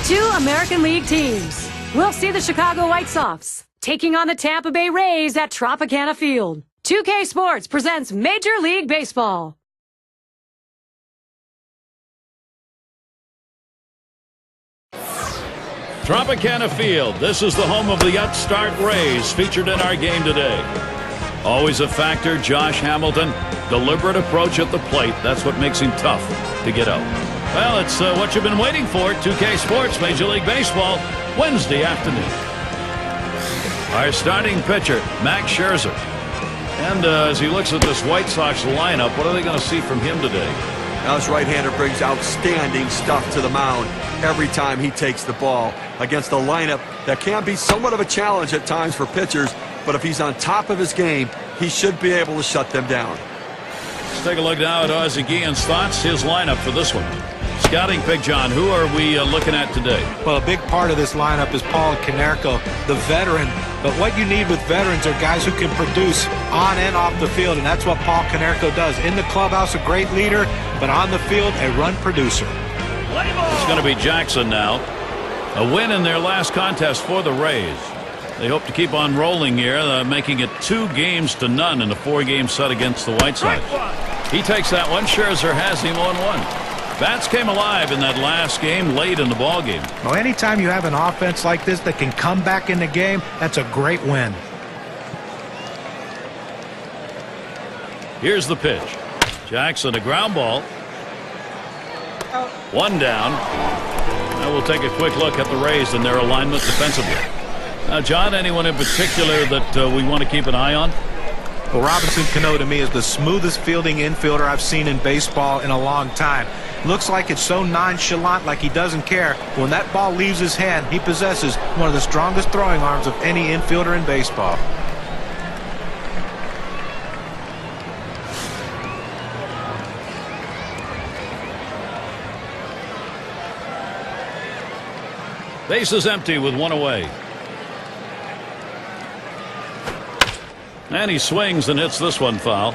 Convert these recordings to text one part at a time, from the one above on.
Two American League teams. We'll see the Chicago White Sox taking on the Tampa Bay Rays at Tropicana Field. 2K Sports presents Major League Baseball. Tropicana Field. This is the home of the upstart Rays, featured in our game today. Always a factor, Josh Hamilton. Deliberate approach at the plate. That's what makes him tough to get out. Well, it's what you've been waiting for. 2K Sports Major League Baseball, Wednesday afternoon. Our starting pitcher, Max Scherzer. And as he looks at this White Sox lineup, what are they going to see from him today? Now this right-hander brings outstanding stuff to the mound every time he takes the ball against a lineup that can be somewhat of a challenge at times for pitchers, but if he's on top of his game, he should be able to shut them down. Let's take a look now at Ozzie Guillen's thoughts, his lineup for this one. Scouting pick, John, who are we looking at today? Well, a big part of this lineup is Paul Konerko, the veteran. But what you need with veterans are guys who can produce on and off the field, and that's what Paul Konerko does. In the clubhouse, a great leader, but on the field, a run producer. It's going to be Jackson now. A win in their last contest for the Rays. They hope to keep on rolling here, making it 2-0 in a 4-game set against the White Sox. He takes that one. Scherzer has him 1-1. Bats came alive in that last game late in the ball game. Well, anytime you have an offense like this that can come back in the game, that's a great win. Here's the pitch. Jackson, a ground ball. One down. Now we'll take a quick look at the Rays and their alignment defensively. Now, John, anyone in particular that we want to keep an eye on? Well, Robinson Cano to me is the smoothest fielding infielder I've seen in baseball in a long time. Looks like it's so nonchalant, like he doesn't care. When that ball leaves his hand, he possesses one of the strongest throwing arms of any infielder in baseball. Base is empty with one away. And he swings and hits this one foul.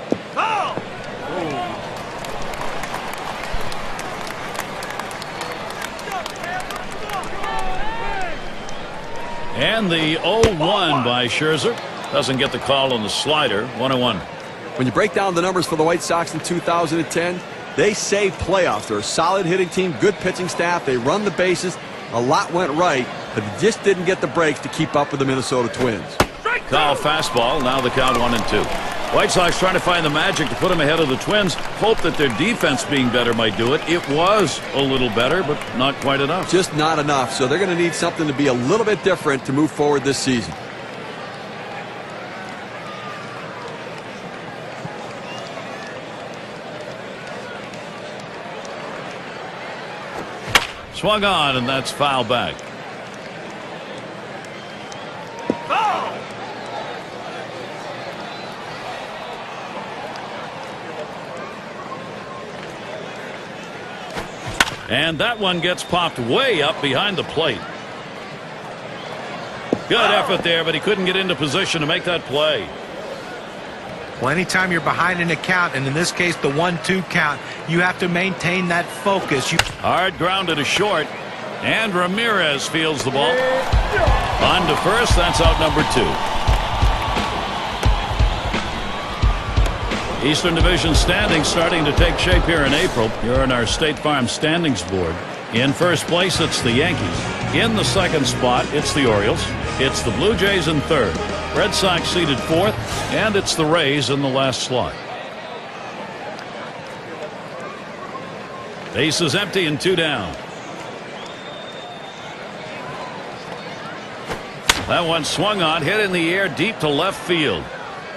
And the 0-1 by Scherzer. Doesn't get the call on the slider. 1-1. When you break down the numbers for the White Sox in 2010, they saved playoffs. They're a solid hitting team, good pitching staff. They run the bases. A lot went right, but they just didn't get the breaks to keep up with the Minnesota Twins. Call fastball. Now the count 1-2. White Sox trying to find the magic to put them ahead of the Twins. Hope that their defense being better might do it. It was a little better, but not quite enough. Just not enough. So they're going to need something to be a little bit different to move forward this season. Swung on, and that's foul back. And that one gets popped way up behind the plate. Good effort there, but he couldn't get into position to make that play. Well, anytime you're behind in a count, and in this case the 1-2 count, you have to maintain that focus. Hard grounded to short, and Ramirez fields the ball. On to first, that's out number 2. Eastern Division standings starting to take shape here in April. Here in our State Farm standings board. In first place, it's the Yankees. In the second spot, it's the Orioles. It's the Blue Jays in third. Red Sox seated fourth, and it's the Rays in the last slot. Base is empty and 2 down. That one swung on, hit in the air deep to left field.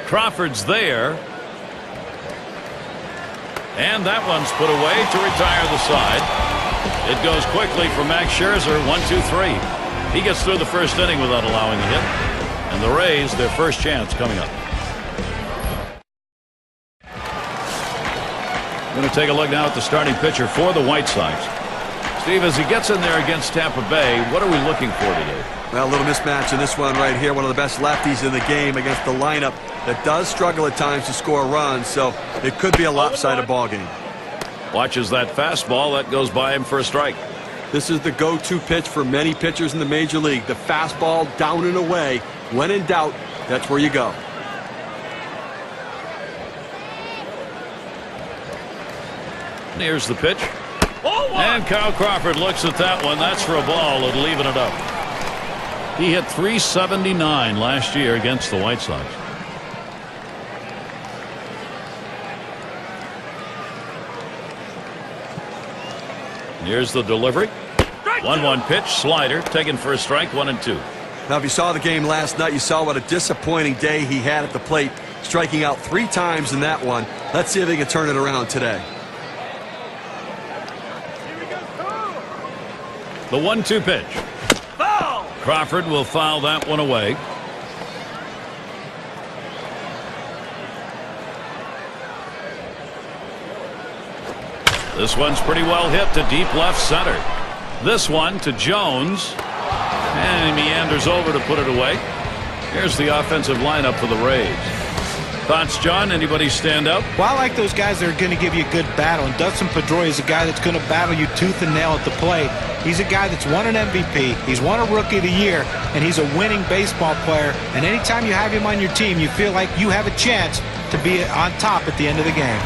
Crawford's there. And that one's put away to retire the side. It goes quickly for Max Scherzer. 1-2-3. He gets through the first inning without allowing a hit. And the Rays, their first chance coming up. We're going to take a look now at the starting pitcher for the White Sox. Steve, as he gets in there against Tampa Bay, what are we looking for today? Well, a little mismatch in this one right here. One of the best lefties in the game against the lineup that does struggle at times to score runs, so it could be a lopsided ball game. Watches that fastball. That goes by him for a strike. This is the go-to pitch for many pitchers in the major league. The fastball down and away. When in doubt, that's where you go. Here's the pitch. And Kyle Crawford looks at that one. That's for a ball and leaving it up. He hit .379 last year against the White Sox. Here's the delivery. 1-1 pitch, slider, taken for a strike, 1-2. Now, if you saw the game last night, you saw what a disappointing day he had at the plate, striking out 3 times in that one. Let's see if he can turn it around today. The 1-2 pitch. Foul! Crawford will foul that one away. This one's pretty well hit to deep left center. This one to Jones. And he meanders over to put it away. Here's the offensive lineup for the Rays. Thoughts, John? Anybody stand out? Well, I like those guys that are going to give you a good battle. And Dustin Pedroia is a guy that's going to battle you tooth and nail at the plate. He's a guy that's won an MVP. He's won a Rookie of the Year. And he's a winning baseball player. And anytime you have him on your team, you feel like you have a chance to be on top at the end of the game.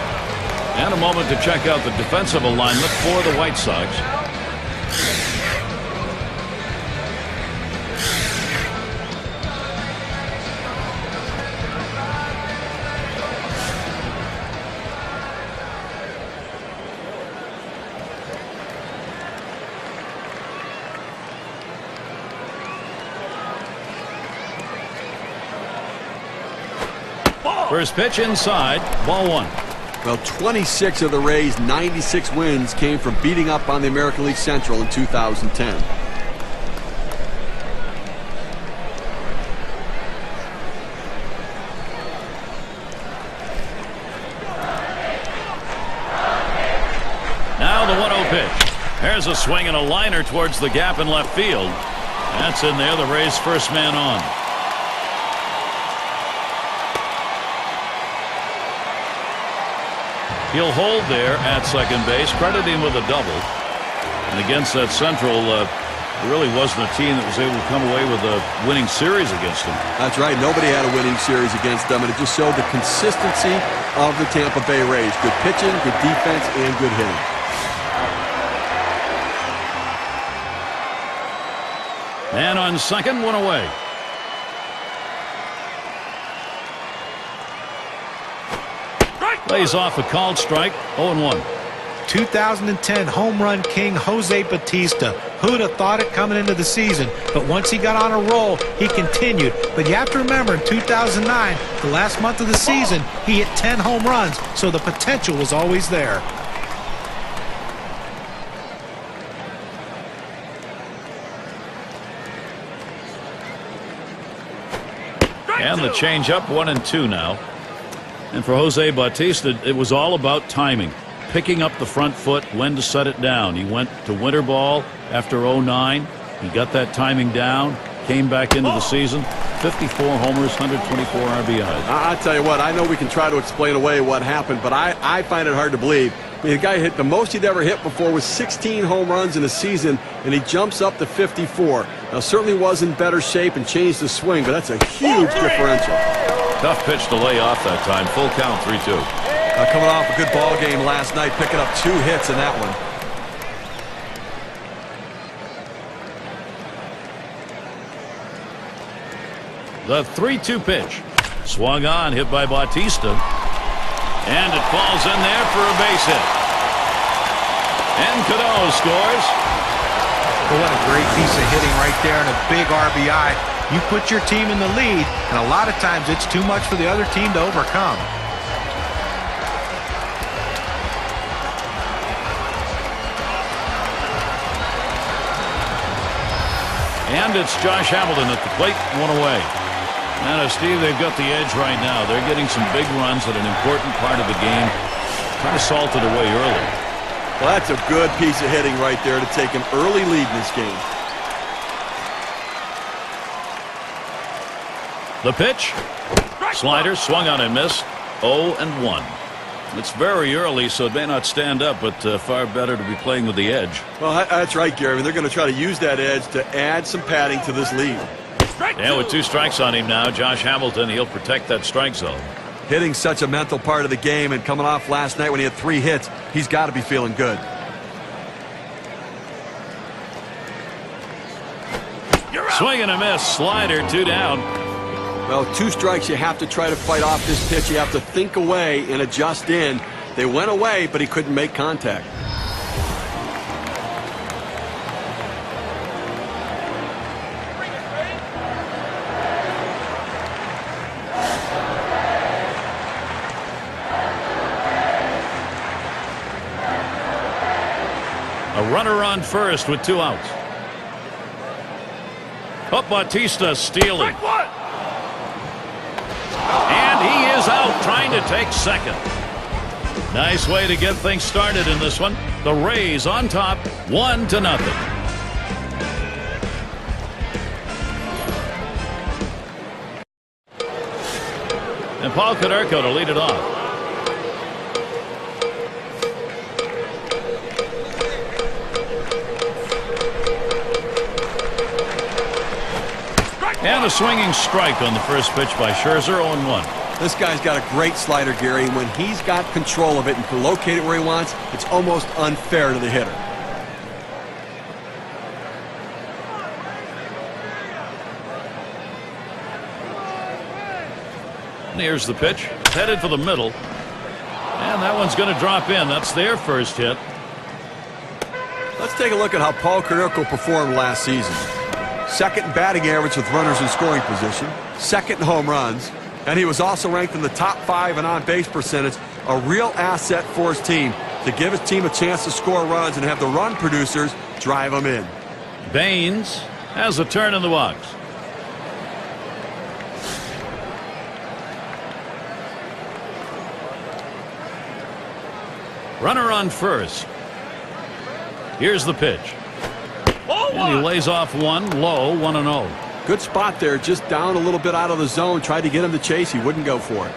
And a moment to check out the defensive alignment for the White Sox. First pitch inside, ball 1. Well, 26 of the Rays' 96 wins came from beating up on the American League Central in 2010. Now the 1-0 pitch. There's a swing and a liner towards the gap in left field. That's in there, the Rays' first man on. He'll hold there at second base, credit him with a double. And against that Central, there really wasn't a team that was able to come away with a winning series against them. That's right. Nobody had a winning series against them, and it just showed the consistency of the Tampa Bay Rays. Good pitching, good defense, and good hitting. And on second, one away. Lays off a called strike, 0-1. 2010 home run king Jose Bautista. Who'd have thought it coming into the season? But once he got on a roll, he continued. But you have to remember, in 2009, the last month of the season, he hit 10 home runs, so the potential was always there. And the changeup, 1-2 now. And for Jose Bautista, it was all about timing. Picking up the front foot, when to set it down. He went to winter ball after 09. He got that timing down, came back into the season. 54 homers, 124 RBIs. I'll tell you what, I know we can try to explain away what happened, but I find it hard to believe. I mean, the guy hit the most he'd ever hit before was 16 home runs in a season, and he jumps up to 54. Now, certainly was in better shape and changed the swing, but that's a huge differential. Tough pitch to lay off that time. Full count, 3-2. Coming off a good ball game last night, picking up 2 hits in that one. The 3-2 pitch. Swung on, hit by Bautista. And it falls in there for a base hit. And Cano scores. Well, what a great piece of hitting right there and a big RBI. You put your team in the lead, and a lot of times it's too much for the other team to overcome. And it's Josh Hamilton at the plate, one away. And Steve, they've got the edge right now. They're getting some big runs at an important part of the game. Try to salt it away early. Well, that's a good piece of hitting right there to take an early lead in this game. The pitch. Slider swung on and missed. 0-1. It's very early, so it may not stand up, but far better to be playing with the edge. Well, that's right, Gary. I mean, they're going to try to use that edge to add some padding to this lead. Yeah, with 2 strikes on him now, Josh Hamilton, he'll protect that strike zone. Hitting such a mental part of the game, and coming off last night when he had 3 hits, he's got to be feeling good. Swing and a miss, slider, 2 down. Well, 2 strikes, you have to try to fight off this pitch. You have to think away and adjust in. They went away, but he couldn't make contact. A runner on first with 2 outs. Up Bautista stealing. And he is out trying to take second. Nice way to get things started in this one. The Rays on top, 1-0. And Paul Konerko to lead it off. And a swinging strike on the first pitch by Scherzer, 0-1. This guy's got a great slider, Gary. When he's got control of it and can locate it where he wants, it's almost unfair to the hitter. And here's the pitch, headed for the middle. And that one's going to drop in. That's their first hit. Let's take a look at how Paul Konerko performed last season. 2nd in batting average with runners in scoring position, 2nd in home runs, and he was also ranked in the top 5 in on-base percentage, a real asset for his team to give his team a chance to score runs and have the run producers drive them in. Baines has a turn in the box. Runner on first. Here's the pitch. And he lays off one low, 1-0. Good spot there, just down a little bit out of the zone. Tried to get him to chase. He wouldn't go for it.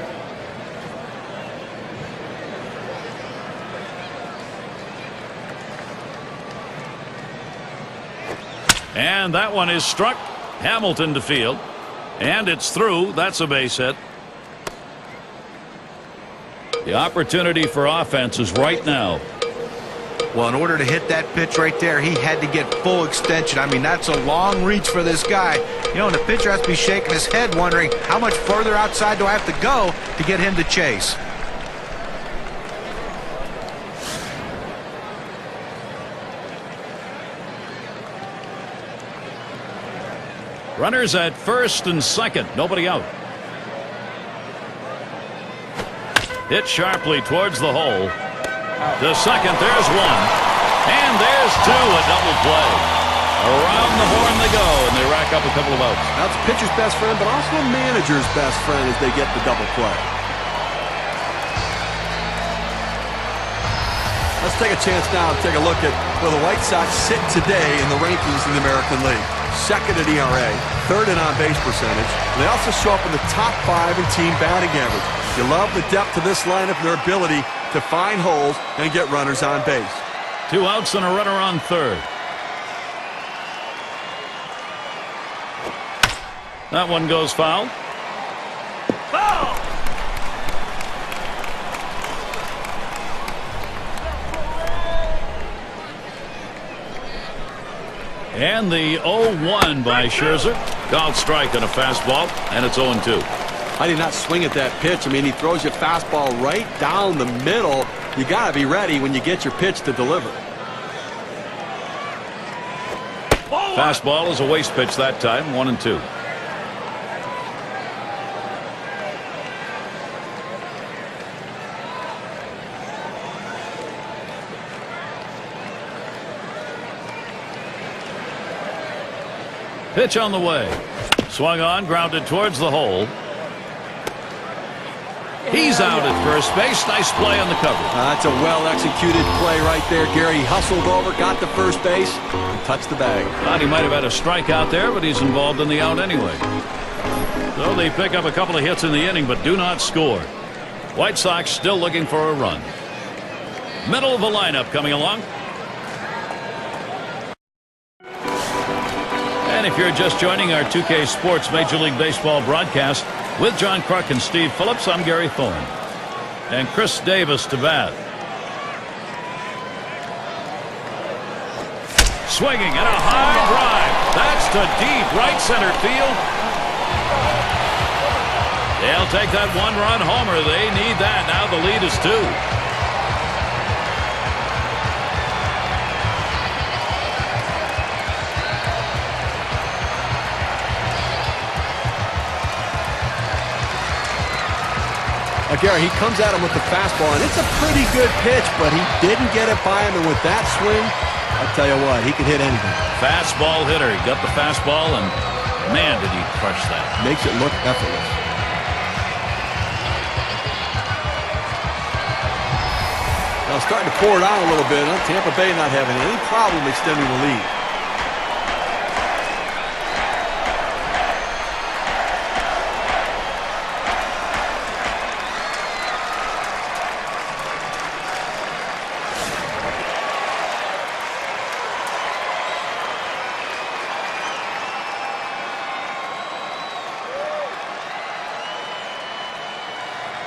And that one is struck. Hamilton to field. And it's through. That's a base hit. The opportunity for offense is right now. Well, in order to hit that pitch right there, he had to get full extension. I mean, that's a long reach for this guy. You know, and the pitcher has to be shaking his head wondering how much further outside do I have to go to get him to chase. Runners at first and second. Nobody out. Hit sharply towards the hole. To second, there's one. And there's 2, a double play. Around the horn they go, and they rack up a couple of outs. That's the pitcher's best friend, but also a manager's best friend as they get the double play. Let's take a chance now to take a look at where the White Sox sit today in the rankings in the American League. 2nd in ERA, 3rd in on-base percentage. And they also show up in the top 5 in team batting average. You love the depth of this lineup and their ability to find holes and get runners on base. 2 outs and a runner on third. That one goes foul. Foul! And the 0-1 by Scherzer. Called strike on a fastball, and it's 0-2. I did not swing at that pitch. I mean, he throws your fastball right down the middle. You got to be ready when you get your pitch to deliver. Fastball is a waste pitch that time, 1-2. Pitch on the way. Swung on, grounded towards the hole. He's out at first base. Nice play on the cover. That's a well-executed play right there, Gary. He hustled over, got to first base, and touched the bag. Thought he might have had a strikeout there, but he's involved in the out anyway. So they pick up a couple of hits in the inning, but do not score. White Sox still looking for a run. Middle of the lineup coming along. And if you're just joining our 2K Sports Major League Baseball broadcast with John Kruk and Steve Phillips, I'm Gary Thorne. And Chris Davis to bat. Swinging and a high drive. That's to deep right center field. They'll take that one-run homer. They need that. Now the lead is 2. Gary, he comes at him with the fastball, and it's a pretty good pitch, but he didn't get it by him, and with that swing, I'll tell you what, he could hit anything. Fastball hitter. He got the fastball, and man, did he crush that. Makes it look effortless. Now starting to pour it on a little bit. Tampa Bay not having any problem extending the lead.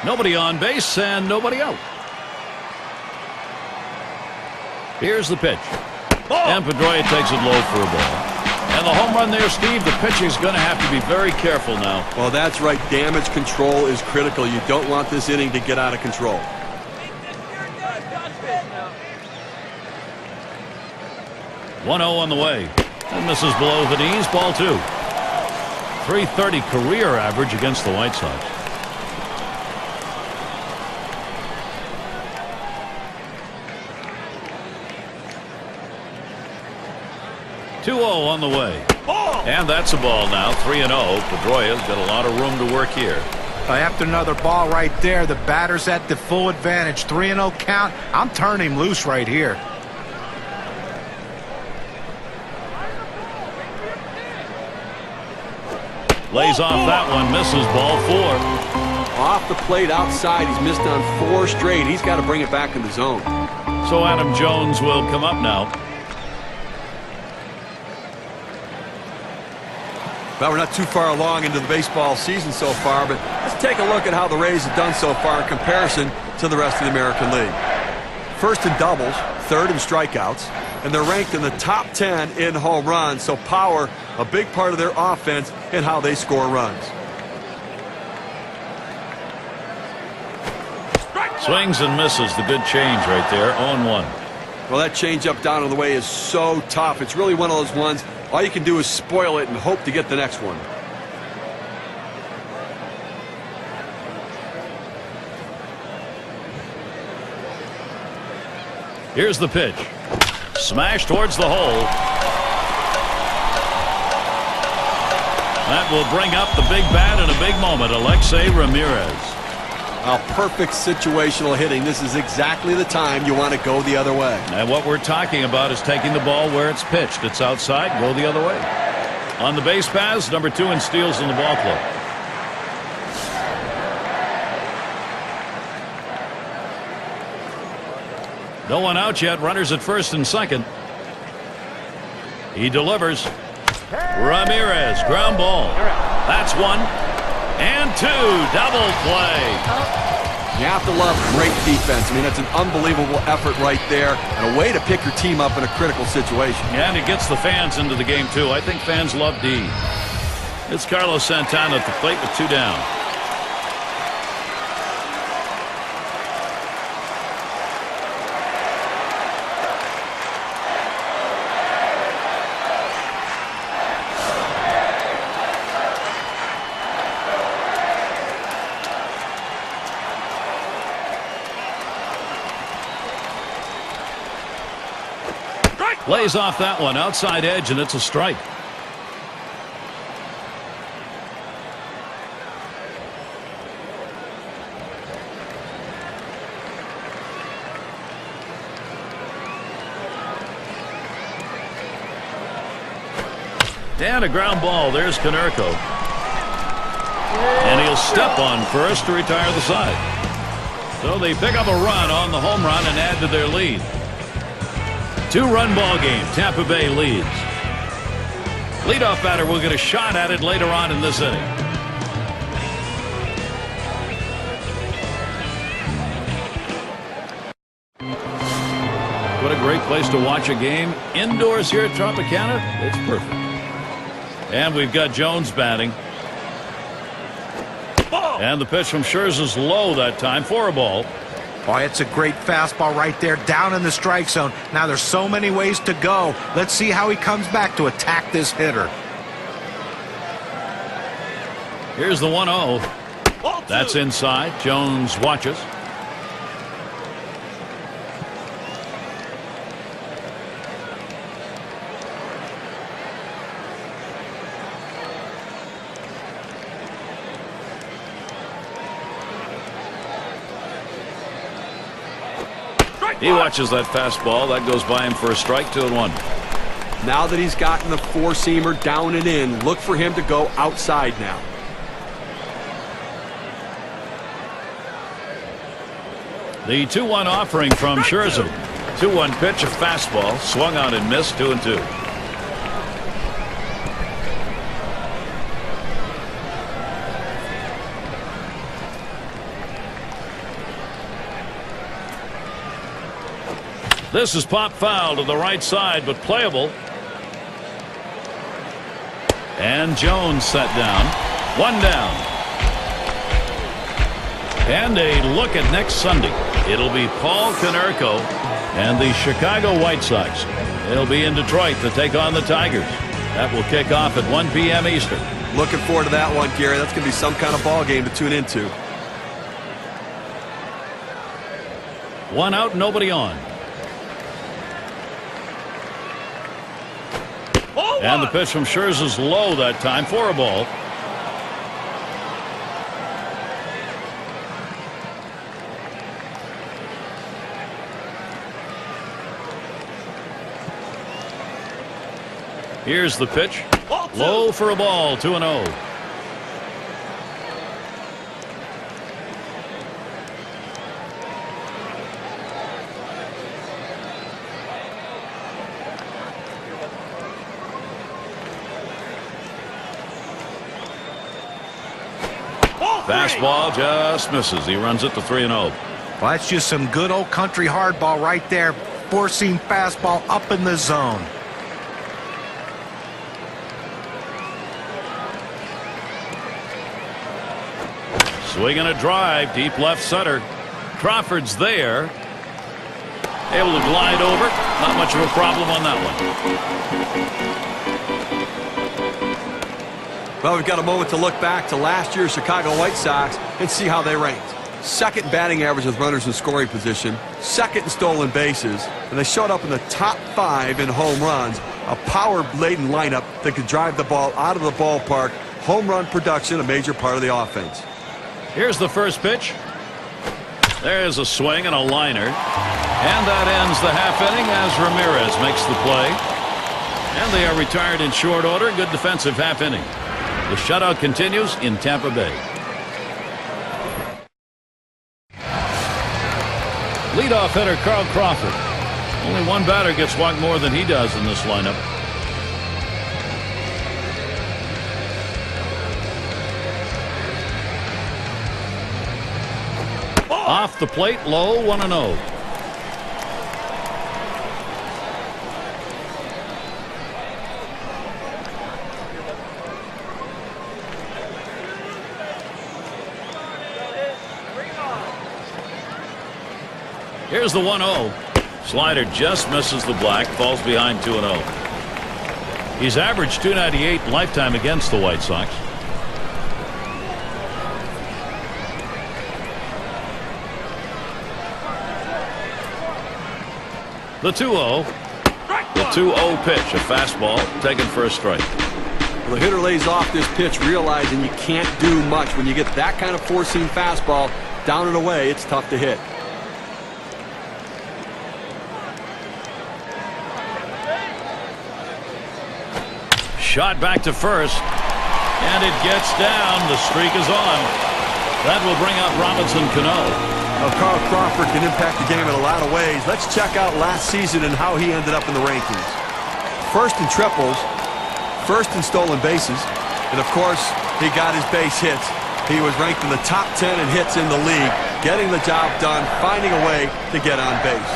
Nobody on base and nobody out. Here's the pitch. And Pedroia takes it low for a ball. And the home run there, Steve, the pitcher's going to have to be very careful now. Well, that's right. Damage control is critical. You don't want this inning to get out of control. One 0 on the way. And misses below the knees. Ball 2. .330 career average against the White Sox. 2-0 on the way. And that's a ball now. 3-0. Pedroia's got a lot of room to work here. After another ball right there, the batter's at the full advantage. 3-0 count. I'm turning him loose right here. Lays off that one. Misses. Ball 4. Off the plate outside. He's missed on 4 straight. He's got to bring it back in the zone. So Adam Jones will come up now. Well, we're not too far along into the baseball season so far, but let's take a look at how the Rays have done so far in comparison to the rest of the American League. First in doubles, third in strikeouts, and they're ranked in the top 10 in home runs, so power, a big part of their offense and how they score runs. Swings and misses. The good change right there. 0-1. Well, that changeup down on the way is so tough. It's really one of those ones, all you can do is spoil it and hope to get the next one. Here's the pitch. Smash towards the hole. That will bring up the big bat in a big moment. Alexei Ramirez. Perfect situational hitting. This is exactly the time you want to go the other way. And what we're talking about is taking the ball where it's pitched. It's outside, go the other way. On the base paths, number 2 in steals in the ball club. No one out yet. Runners at first and second. He delivers. Ramirez, ground ball. That's 1 and 2. Double play. You have to love great defense. I mean, that's an unbelievable effort right there and a way to pick your team up in a critical situation. And it gets the fans into the game, too. I think fans love D. It's Carlos Santana at the plate with 2 down. Lays off that one, outside edge, and it's a strike. And a ground ball. There's Konerko. And he'll step on first to retire the side. So they pick up a run on the home run and add to their lead. 2-run ball game. Tampa Bay leads. Leadoff batter will get a shot at it later on in this inning. What a great place to watch a game. Indoors here at Tropicana, it's perfect. And we've got Jones batting. And the pitch from Scherzer's low that time for a ball. Oh, it's a great fastball right there down in the strike zone. Now there's so many ways to go. Let's see how he comes back to attack this hitter. Here's the 1-0. That's inside. Jones watches. He watches that fastball. That goes by him for a strike. 2-1. Now that he's gotten the four-seamer down and in, look for him to go outside now. The 2-1 offering from Scherzer. 2-1 pitch, a fastball. Swung on and missed. 2-2. This is pop foul to the right side, but playable. And Jones set down. 1 down. And a look at next Sunday. It'll be Paul Konerko and the Chicago White Sox. They'll be in Detroit to take on the Tigers. That will kick off at 1 p.m. Eastern. Looking forward to that one, Gary. That's going to be some kind of ball game to tune into. 1 out, nobody on. And the pitch from Scherzer's low that time for a ball. Here's the pitch. Low for a ball. 2-0. Fastball just misses. He runs it to 3-0. Well, that's just some good old country hardball right there. Four-seam fastball up in the zone. Swinging a drive, deep left center. Crawford's there. Able to glide over. Not much of a problem on that one. Well, we've got a moment to look back to last year's Chicago White Sox and see how they ranked. Second batting average with runners in scoring position, second in stolen bases, and they showed up in the top 5 in home runs. A power-laden lineup that could drive the ball out of the ballpark. Home run production, a major part of the offense. Here's the first pitch. There's a swing and a liner. And that ends the half inning as Ramirez makes the play. And they are retired in short order. Good defensive half inning. The shutout continues in Tampa Bay. Leadoff hitter Carl Crawford. Only one batter gets walked more than he does in this lineup. Off the plate, low, 1-0. Here's the 1-0. Slider just misses the black, falls behind 2-0. He's averaged .298 lifetime against the White Sox. The 2-0. The 2-0 pitch, a fastball taken for a strike. Well, the hitter lays off this pitch realizing you can't do much. When you get that kind of four-seam fastball down and away, it's tough to hit. Shot back to first, and it gets down. The streak is on. That will bring up Robinson Cano. Well, Carl Crawford can impact the game in a lot of ways. Let's check out last season and how he ended up in the rankings. First in triples, first in stolen bases, and of course, he got his base hits. He was ranked in the top 10 in hits in the league, getting the job done, finding a way to get on base.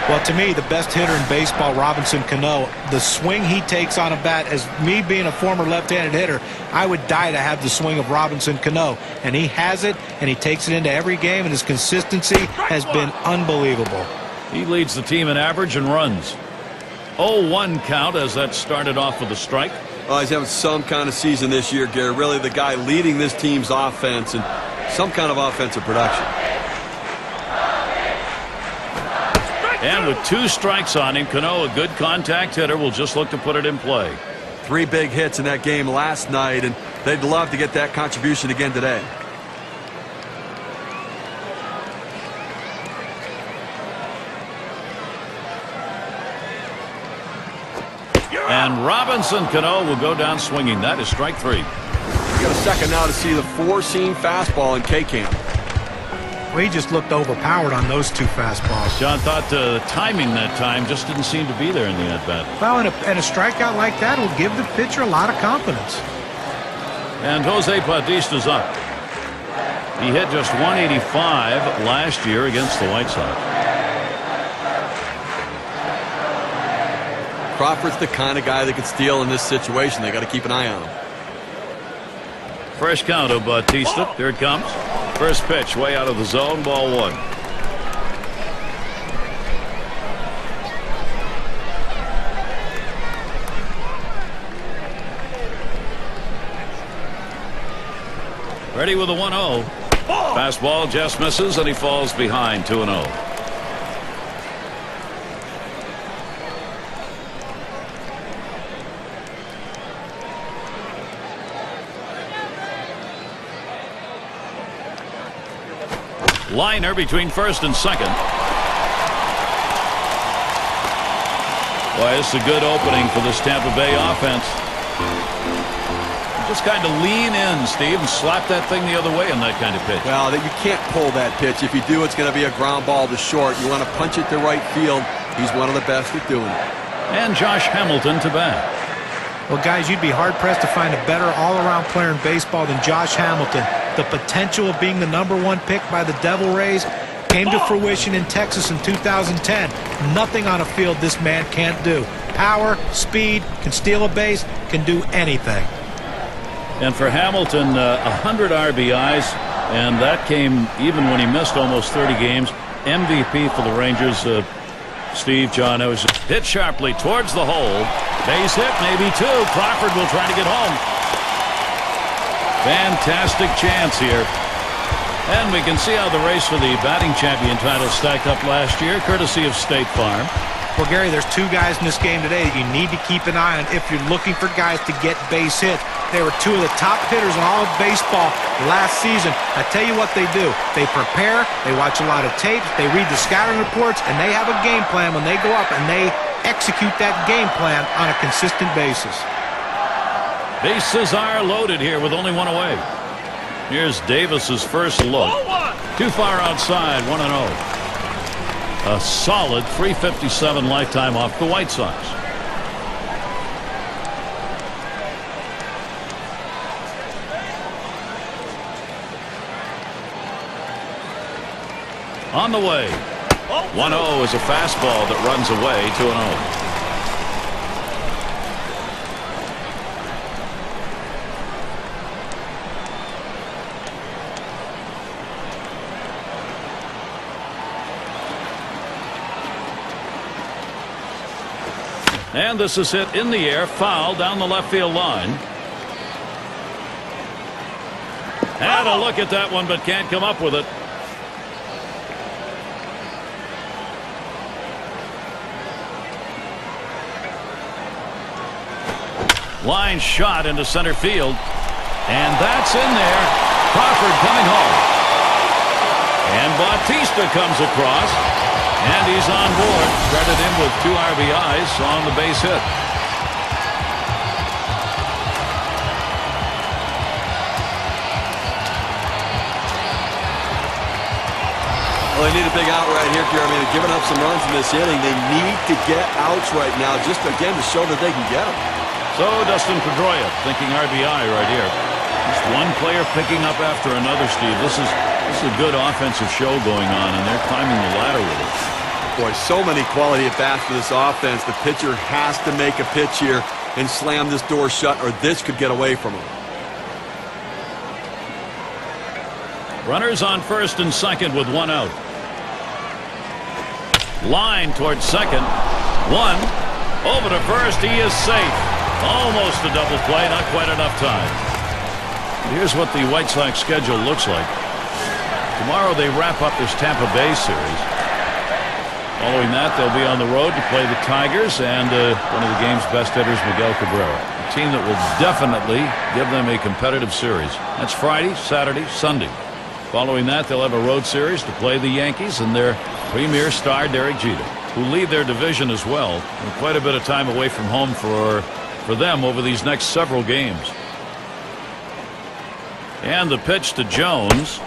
Well, to me, the best hitter in baseball, Robinson Cano, the swing he takes on a bat, as me being a former left-handed hitter, I would die to have the swing of Robinson Cano. And he has it, and he takes it into every game, and his consistency has been unbelievable. He leads the team in average and runs. 0-1 count as that started off with a strike. Well, he's having some kind of season this year, Gary. Really the guy leading this team's offense and some kind of offensive production. And with 2 strikes on him, Cano, a good contact hitter, will just look to put it in play. 3 big hits in that game last night, and they'd love to get that contribution again today. And Robinson Cano will go down swinging. That is strike 3. We got a second now to see the 4-seam fastball in K-Camp. Well, he just looked overpowered on those 2 fastballs. John thought the timing that time just didn't seem to be there in the at-bat. Well, and a strikeout like that will give the pitcher a lot of confidence. And Jose Bautista's up. He hit just 185 last year against the White Sox. Crawford's the kind of guy that could steal in this situation. They got to keep an eye on him. Fresh count of Bautista. Here it comes. First pitch way out of the zone, ball 1. Ready with a 1-0. Fastball just misses and he falls behind 2-0. Liner between first and second. Boy, this is a good opening for this Tampa Bay offense. Just kind of lean in, Steve, and slap that thing the other way in that kind of pitch. Well, you can't pull that pitch. If you do, it's going to be a ground ball to short. You want to punch it to right field. He's one of the best at doing it. And Josh Hamilton to bat. Well, guys, you'd be hard-pressed to find a better all-around player in baseball than Josh Hamilton. The potential of being the #1 pick by the Devil Rays came to fruition in Texas in 2010. Nothing on a field this man can't do. Power, speed, can steal a base, can do anything. And for Hamilton, 100 RBIs, and that came even when he missed almost 30 games. MVP for the Rangers. Steve, John, it was hit sharply towards the hole. Base hit, maybe 2. Crawford will try to get home. Fantastic chance here. And we can see how the race for the batting champion title stacked up last year, courtesy of State Farm. Well, Gary, there's 2 guys in this game today that you need to keep an eye on if you're looking for guys to get base hit. They were 2 of the top hitters in all of baseball last season. I tell you what they do. They prepare, they watch a lot of tapes, they read the scouting reports, and they have a game plan when they go up, and they execute that game plan on a consistent basis. Bases are loaded here with only 1 away. Here's Davis's first look. Too far outside, 1-0. A solid 357 lifetime off the White Sox. On the way. 1-0 is a fastball that runs away, 2-0. And this is hit in the air, foul down the left field line. Had a look at that one, but can't come up with it. Line shot into center field. And that's in there. Crawford coming home. And Bautista comes across. And he's on board. Credit him with 2 RBIs on the base hit. they need a big out right here, Gary. I mean, they're giving up some runs in this inning. They need to get outs right now, just again to show that they can get them. So Dustin Pedroia thinking RBI right here. Just one player picking up after another, Steve. This is a good offensive show going on, and they're climbing the ladder with it. Boy, so many quality at-bats for this offense. The pitcher has to make a pitch here and slam this door shut, or this could get away from him. Runners on first and second with one out. Line towards second. One. Over to first. He is safe. Almost a double play. Not quite enough time. Here's what the White Sox schedule looks like. Tomorrow they wrap up this Tampa Bay series. Following that, they'll be on the road to play the Tigers and one of the game's best hitters, Miguel Cabrera. A team that will definitely give them a competitive series. That's Friday, Saturday, Sunday. Following that, they'll have a road series to play the Yankees and their premier star, Derek Jeter, who lead their division as well. And quite a bit of time away from home for them over these next several games. And the pitch to Jones.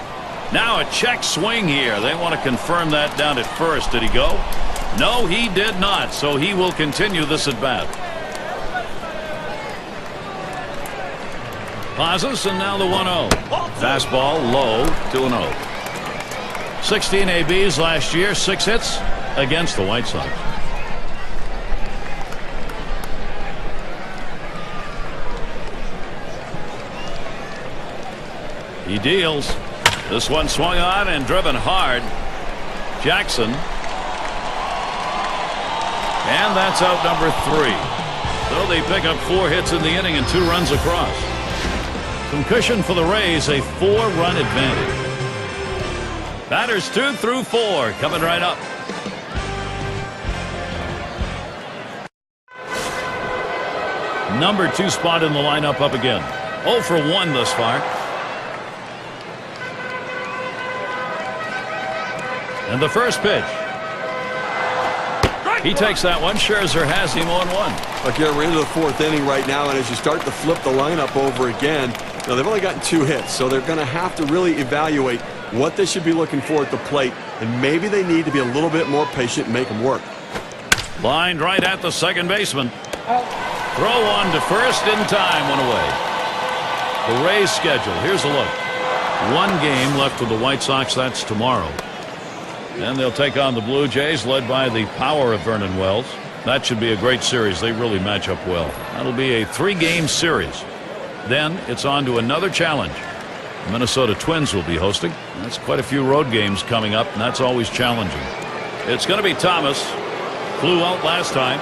Now a check swing here. They want to confirm that down at first. Did he go? No, he did not. So he will continue this at bat. Pauses, and now the 1-0. Fastball low, 2-0. 16 ABs last year, 6 hits against the White Sox. He deals. This one swung on and driven hard. Jackson. And that's out number 3. So they pick up 4 hits in the inning and 2 runs across. Some cushion for the Rays, a 4-run advantage. Batters 2 through 4 coming right up. Number 2 spot in the lineup up again. 0 for 1 thus far. And the first pitch. He takes that one. Scherzer has him on 1. Look, we're into the 4th inning right now, and as you start to flip the lineup over again, they've only gotten 2 hits, so they're going to have to really evaluate what they should be looking for at the plate, and maybe they need to be a little bit more patient and make them work. Lined right at the second baseman. Throw on to first in time, 1 away. The Rays schedule. Here's a look. 1 game left with the White Sox. That's tomorrow. And they'll take on the Blue Jays, led by the power of Vernon Wells. That should be a great series. They really match up well. That'll be a 3-game series. Then it's on to another challenge. The Minnesota Twins will be hosting. That's quite a few road games coming up, and that's always challenging. It's going to be Thomas. Flew out last time.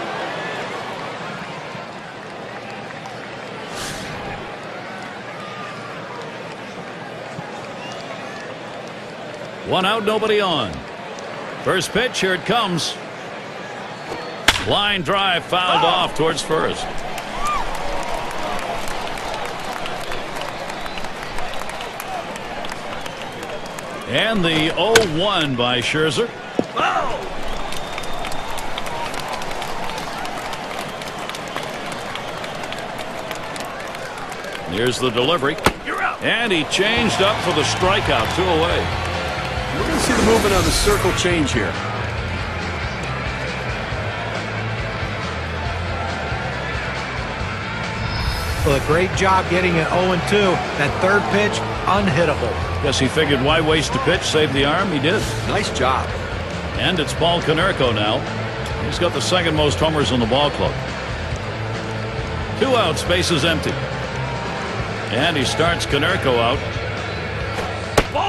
One out, nobody on. First pitch, here it comes. Line drive fouled off towards first. And the 0-1 by Scherzer. Here's the delivery. And he changed up for the strikeout. 2 away. We're going to see the movement on the circle change here. Well, a great job getting an 0-2. That third pitch, unhittable. Guess he figured, why waste a pitch, save the arm? He did. Nice job. And it's Paul Konerko now. He's got the 2nd most homers in the ball club. 2 outs, bases empty. And he starts Konerko out.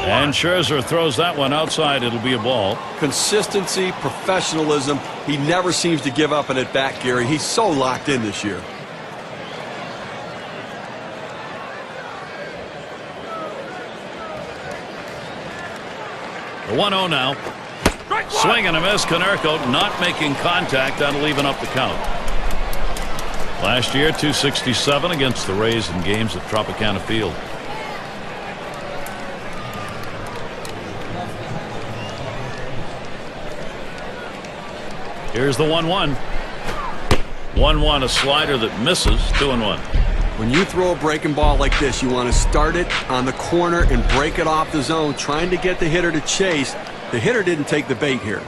And Scherzer throws that one outside. It'll be a ball. Consistency, professionalism. He never seems to give up an at-bat, Gary. He's so locked in this year. The 1-0 now. Swing and a miss. Konerko not making contact. That'll even up the count. Last year, 267 against the Rays in games at Tropicana Field. Here's the 1-1. 1-1, a slider that misses. 2-1. When you throw a breaking ball like this, you want to start it on the corner and break it off the zone, trying to get the hitter to chase The hitter didn't take the bait here.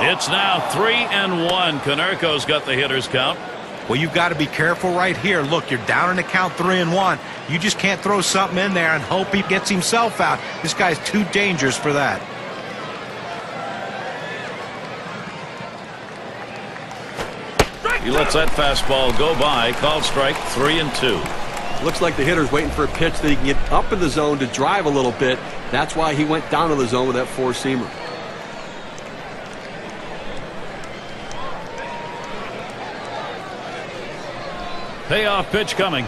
It's now 3-1. Konerko's got the hitter's count. Well, you've got to be careful right here. Look, you're down in the count 3-1. You just can't throw something in there and hope he gets himself out. This guy's too dangerous for that. He lets that fastball go by. Called strike 3-2. Looks like the hitter's waiting for a pitch that he can get up in the zone to drive a little bit. That's why he went down to the zone with that four-seamer. Payoff pitch coming.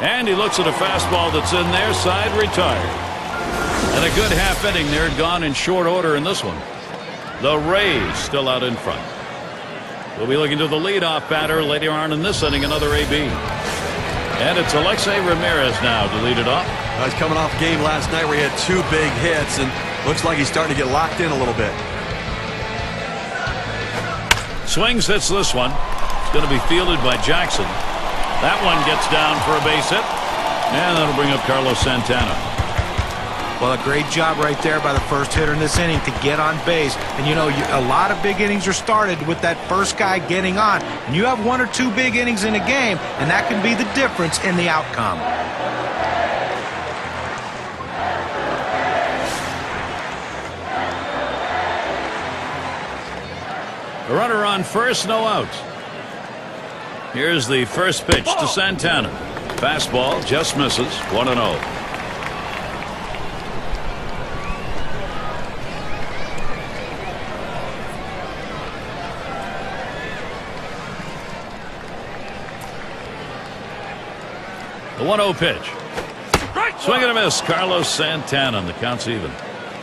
And he looks at a fastball that's in there, side retired. And a good half inning there, gone in short order in this one. The Rays still out in front. We'll be looking to the leadoff batter later on in this inning, another AB. And it's Alexei Ramirez now to lead it off. He's coming off a game last night where he had 2 big hits, and looks like he's starting to get locked in a little bit. Swings, hits this one. It's going to be fielded by Jackson. That one gets down for a base hit, and that'll bring up Carlos Santana. Well, a great job right there by the first hitter in this inning to get on base. And, you know, a lot of big innings are started with that first guy getting on. And you have 1 or 2 big innings in a game, and that can be the difference in the outcome. A runner on first, no outs. Here's the first pitch to Santana. Fastball just misses. 1-0. The 1-0 pitch. Swing and a miss. Carlos Santana, and the count's even.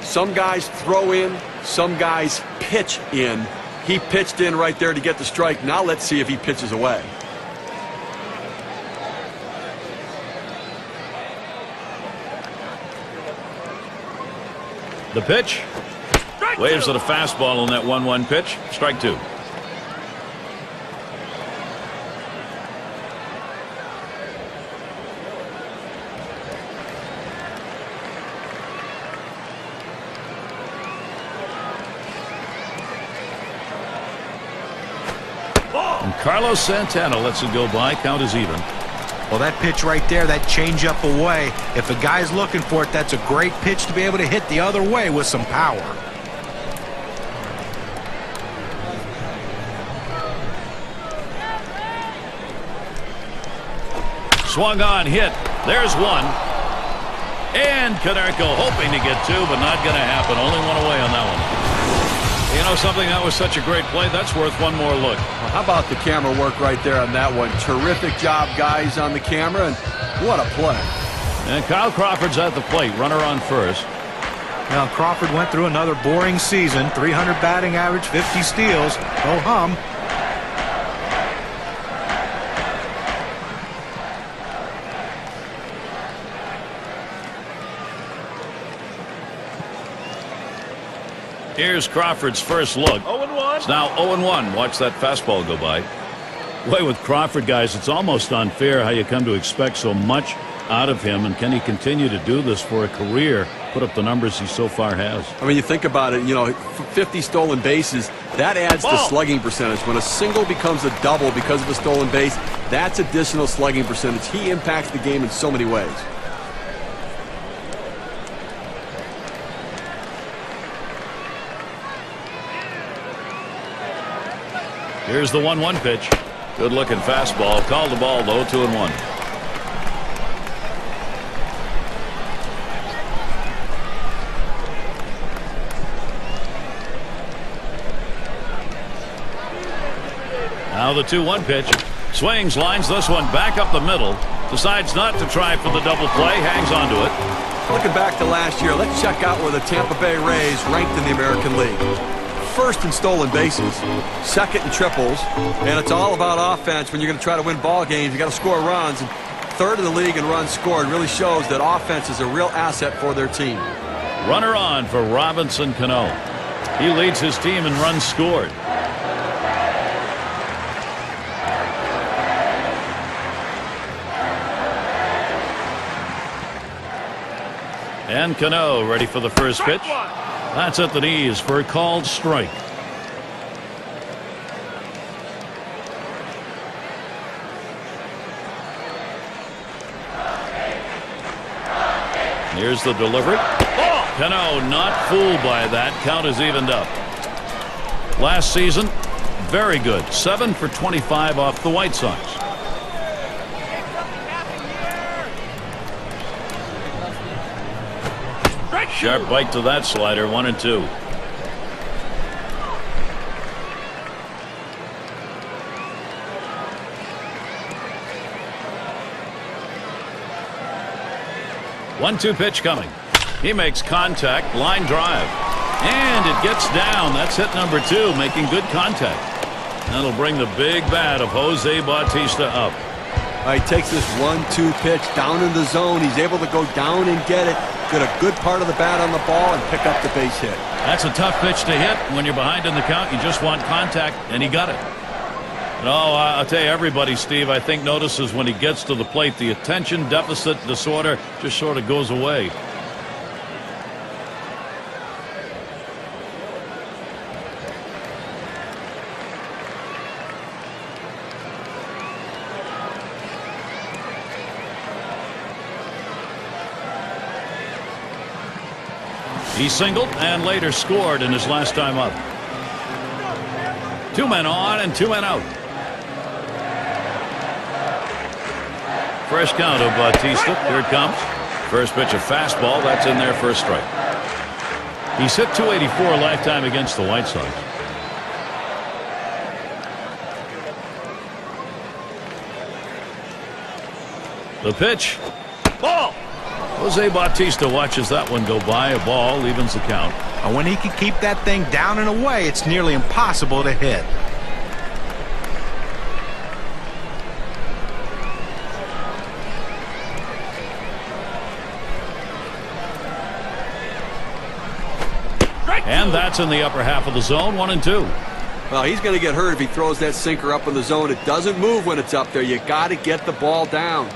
Some guys throw in, some guys pitch in. He pitched in right there to get the strike. Now let's see if he pitches away. The pitch. Waves at a fastball on that 1-1 pitch. Strike 2. And Carlos Santana lets it go by. Count is even. Well, that pitch right there, that changeup away, if a guy's looking for it, that's a great pitch to be able to hit the other way with some power. Swung on, hit. There's one. And Konerko hoping to get 2, but not going to happen. Only 1 away on that one. You know something, that was such a great play. That's worth 1 more look. Well, how about the camera work right there on that one? Terrific job, guys, on the camera, and what a play. And Kyle Crawford's at the plate. Runner on first. Now, Crawford went through another boring season. 300 batting average, 50 steals. Go hum. Here's Crawford's first look. 0-1. It's now 0-1. Watch that fastball go by. Boy, with Crawford, guys, it's almost unfair how you come to expect so much out of him, and can he continue to do this for a career, put up the numbers he so far has? I mean, you think about it, you know, 50 stolen bases, that adds to slugging percentage. When a single becomes a double because of a stolen base, that's additional slugging percentage. He impacts the game in so many ways. Here's the 1-1 pitch. Good looking fastball. Called the ball though. 2-1. Now the 2-1 pitch. Swings, lines this one back up the middle. Decides not to try for the double play. Hangs onto it. Looking back to last year, let's check out where the Tampa Bay Rays ranked in the American League. First in stolen bases, second in triples, and it's all about offense when you're going to try to win ball games. You got to score runs, and third in the league in runs scored. Really shows that offense is a real asset for their team. Runner on for Robinson Cano. He leads his team in runs scored. And Cano ready for the first pitch. That's at the knees for a called strike. Here's the delivery. Cano not fooled by that. Count is evened up. Last season, very good. 7 for 25 off the White Sox. Sharp bite to that slider. 1-2. One-two pitch coming. He makes contact. Line drive. And it gets down. That's hit number 2, making good contact. That'll bring the big bat of Jose Bautista up. He takes this 1-2 pitch down in the zone. He's able to go down and get it. Get a good part of the bat on the ball and pick up the base hit. That's a tough pitch to hit. When you're behind in the count, you just want contact, and he got it. No, I'll tell you, everybody, Steve, I think notices when he gets to the plate, the attention deficit disorder just sort of goes away. He singled and later scored in his last time up. 2 men on and 2 men out. Fresh count of Bautista. Here it comes. First pitch, a fastball. That's in there for a strike. He's hit .284 lifetime against the White Sox. The pitch. Ball. Jose Bautista watches that one go by. A ball evens the count. And when he can keep that thing down and away, it's nearly impossible to hit. And that's in the upper half of the zone. 1-2. Well, he's going to get hurt if he throws that sinker up in the zone. It doesn't move when it's up there. You got to get the ball down.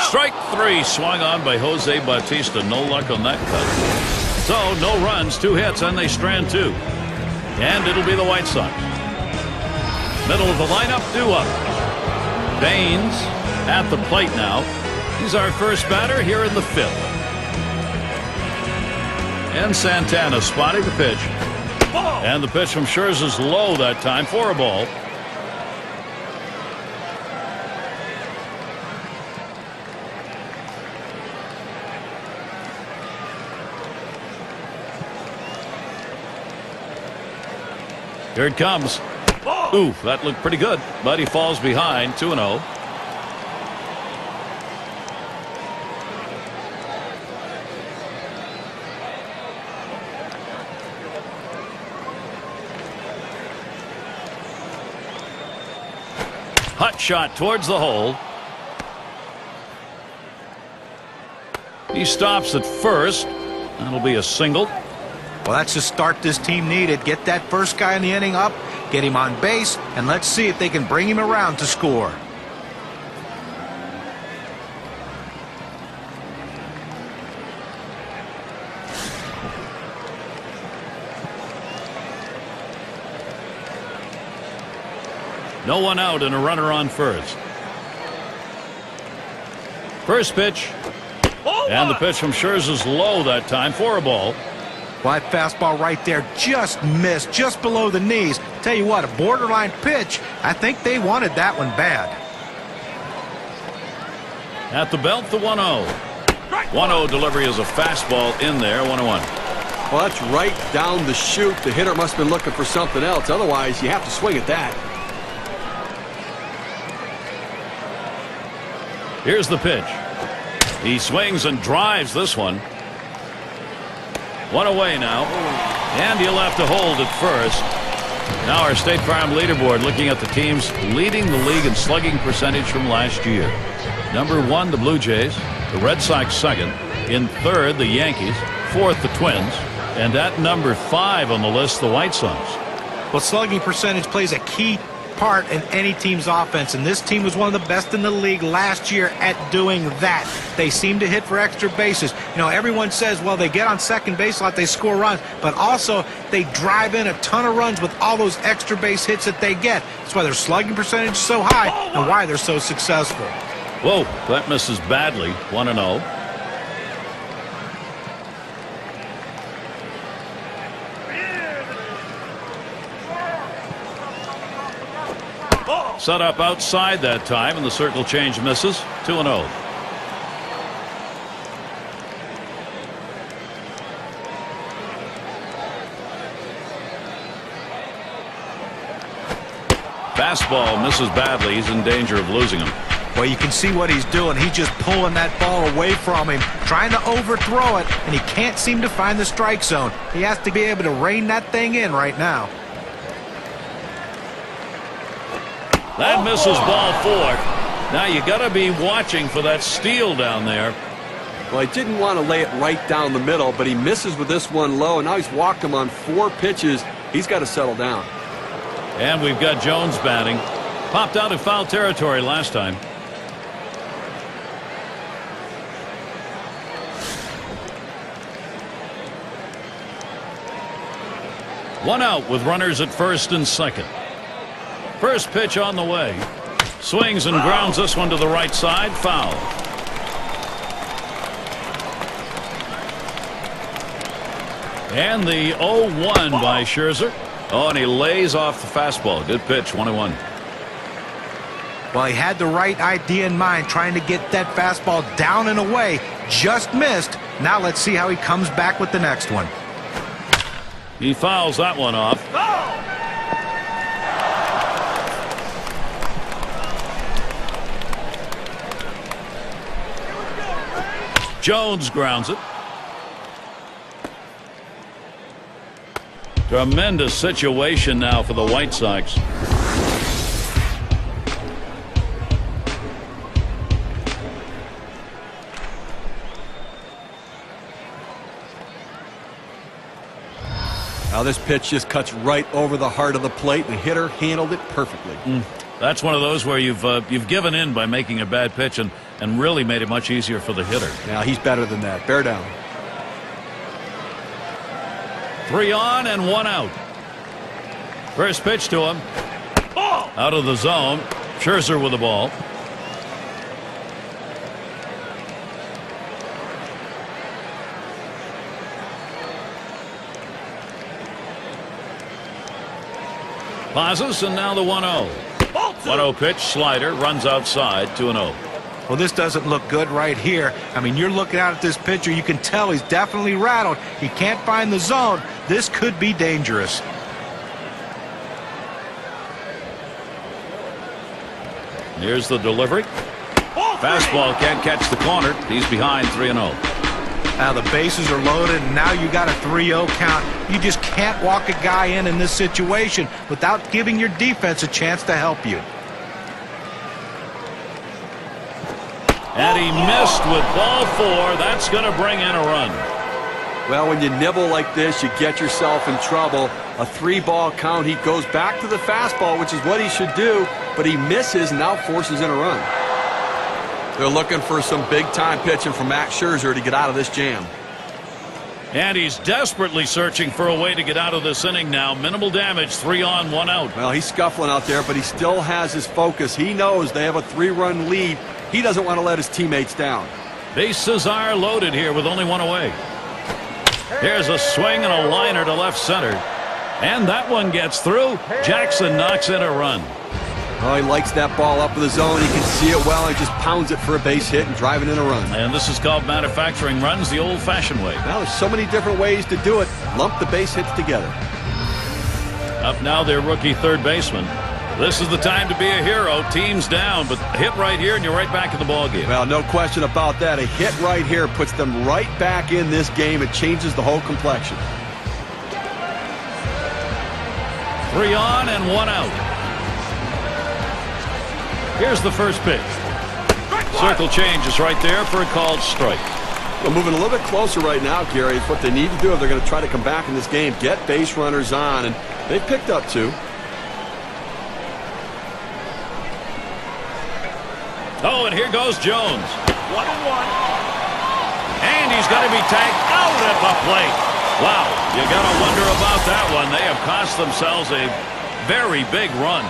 Strike 3 swung on by Jose Bautista. No luck on that cut. So no runs, 2 hits, and they strand 2. And it'll be the White Sox. Middle of the lineup, due up. Baines at the plate now. He's our first batter here in the 5th. And Santana spotting the pitch. And the pitch from Scherzer's low that time for a ball. Here it comes. Ooh, that looked pretty good, but he falls behind. 2-0. Hot shot towards the hole. He stops at first. That'll be a single. Well, that's the start this team needed. Get that first guy in the inning up, get him on base, and let's see if they can bring him around to score. No one out and a runner on first. First pitch. And the pitch from Scherzer's low that time for a ball. Well, that fastball right there just missed, just below the knees. Tell you what, a borderline pitch. I think they wanted that one bad. At the belt, the 1-0. 1-0 delivery is a fastball in there. 1-1. Well, that's right down the chute. The hitter must have been looking for something else. Otherwise, you have to swing at that. Here's the pitch. He swings and drives this one. 1 away now, and he'll have to hold at first. Now our State Farm leaderboard, looking at the teams leading the league in slugging percentage from last year. Number 1, the Blue Jays. The Red Sox second. In third, the Yankees. Fourth, the Twins. And at number 5 on the list, the White Sox. Well, slugging percentage plays a key part in any team's offense, and this team was one of the best in the league last year at doing that. They seem to hit for extra bases. You know, everyone says, well, they get on second base a lot, they score runs, but also they drive in a ton of runs with all those extra base hits that they get. That's why their slugging percentage is so high and why they're so successful. Whoa, that misses badly. 1-0. Set up outside that time, and the circle change misses. 2-0. Fastball misses badly. He's in danger of losing him. Well, you can see what he's doing. He's just pulling that ball away from him, trying to overthrow it, and he can't seem to find the strike zone. He has to be able to rein that thing in right now. That misses ball 4. Now you got to be watching for that steal down there. Well, he didn't want to lay it right down the middle, but he misses with this one low, and now he's walked him on 4 pitches. He's got to settle down. And we've got Jones batting. Popped out of foul territory last time. One out with runners at first and second. First pitch on the way. Swings and grounds this one to the right side. Foul. And the 0-1 by Scherzer. Oh, and he lays off the fastball. Good pitch. 1-1. Well, he had the right idea in mind, trying to get that fastball down and away. Just missed. Now let's see how he comes back with the next one. He fouls that one off. Jones grounds it. Tremendous situation now for the White Sox. Now this pitch just cuts right over the heart of the plate. The hitter handled it perfectly. That's one of those where you've given in by making a bad pitch and really made it much easier for the hitter. Now he's better than that. Bear down. 3 on and 1 out. First pitch to him. Out of the zone. Scherzer with the ball. Pauses, and now the 1-0. 1-0 pitch, slider, runs outside, 2-0. Well, this doesn't look good right here. I mean, you're looking out at this pitcher. You can tell he's definitely rattled. He can't find the zone. This could be dangerous. Here's the delivery. Fastball can't catch the corner. He's behind 3-0. Now the bases are loaded, and now you got a 3-0 count. You just can't walk a guy in this situation without giving your defense a chance to help you. And he missed with ball 4. That's going to bring in a run. Well, when you nibble like this, you get yourself in trouble. A 3-ball count. He goes back to the fastball, which is what he should do, but he misses and now forces in a run. They're looking for some big-time pitching from Max Scherzer to get out of this jam. And he's desperately searching for a way to get out of this inning now. Minimal damage, 3 on, 1 out. Well, he's scuffling out there, but he still has his focus. He knows they have a 3-run lead. He doesn't want to let his teammates down. Bases are loaded here with only 1 away. Here's a swing and a liner to left center. And that one gets through. Jackson knocks in a run. Oh, he lights that ball up in the zone. He can see it well. He just pounds it for a base hit and driving in a run. And this is called manufacturing runs the old-fashioned way. Now, there's so many different ways to do it. Lump the base hits together. Up now, their rookie third baseman. This is the time to be a hero. Team's down, but a hit right here and you're right back in the ballgame. Well, no question about that. A hit right here puts them right back in this game. It changes the whole complexion. 3 on and 1 out. Here's the first pitch. Circle change is right there for a called strike. Well, moving a little bit closer right now, Gary. It's what they need to do if they're going to try to come back in this game. Get base runners on, and they've picked up 2. Oh, and here goes Jones. 1-1. And he's going to be tagged out at the plate. Wow, you got to wonder about that one. They have cost themselves a very big run.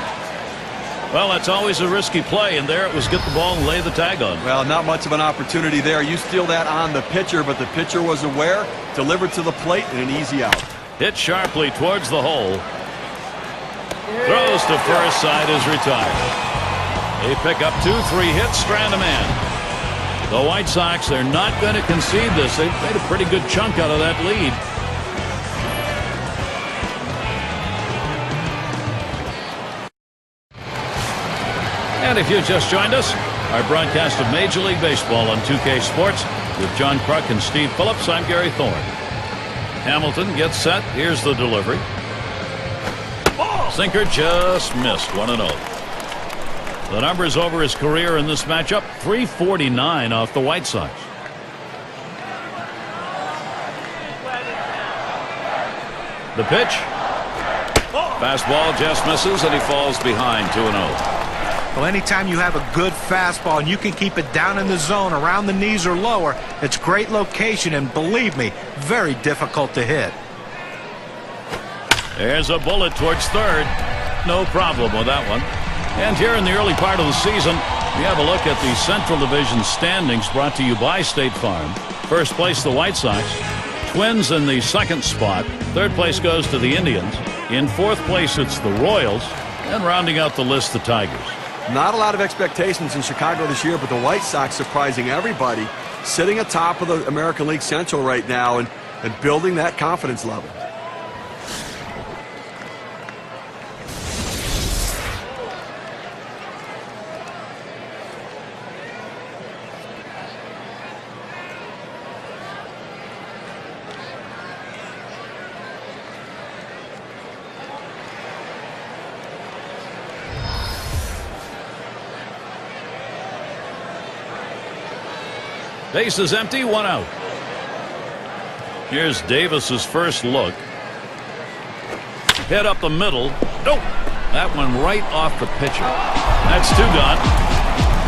Well, that's always a risky play, and there it was get the ball and lay the tag on. Well, not much of an opportunity there. You steal that on the pitcher, but the pitcher was aware, delivered to the plate, and an easy out. Hit sharply towards the hole. Throws to first, side is retired. They pick up 2-3 hits, strand a man. The White Sox, they're not going to concede this. They've made a pretty good chunk out of that lead. And if you just joined us, our broadcast of Major League Baseball on 2K Sports with John Kruk and Steve Phillips. I'm Gary Thorne. Hamilton gets set. Here's the delivery. Sinker just missed. 1-0. The numbers over his career in this matchup, 349 off the White Sox. The pitch. Fastball just misses, and he falls behind 2-0. Well, anytime you have a good fastball and you can keep it down in the zone around the knees or lower, it's great location, and believe me, very difficult to hit. There's a bullet towards third. No problem with that one. And here in the early part of the season, we have a look at the Central Division standings brought to you by State Farm. First place, the White Sox. Twins in the second spot. Third place goes to the Indians. In fourth place, it's the Royals. And rounding out the list, the Tigers. Not a lot of expectations in Chicago this year, but the White Sox surprising everybody, sitting atop of the American League Central right now and building that confidence level. Base is empty, 1 out. Here's Davis's first look. Hit up the middle. Nope. That one right off the pitcher. That's 2 gone.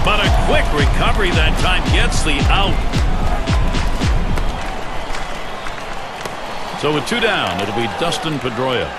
But a quick recovery that time gets the out. So with 2 down, it'll be Dustin Pedroia.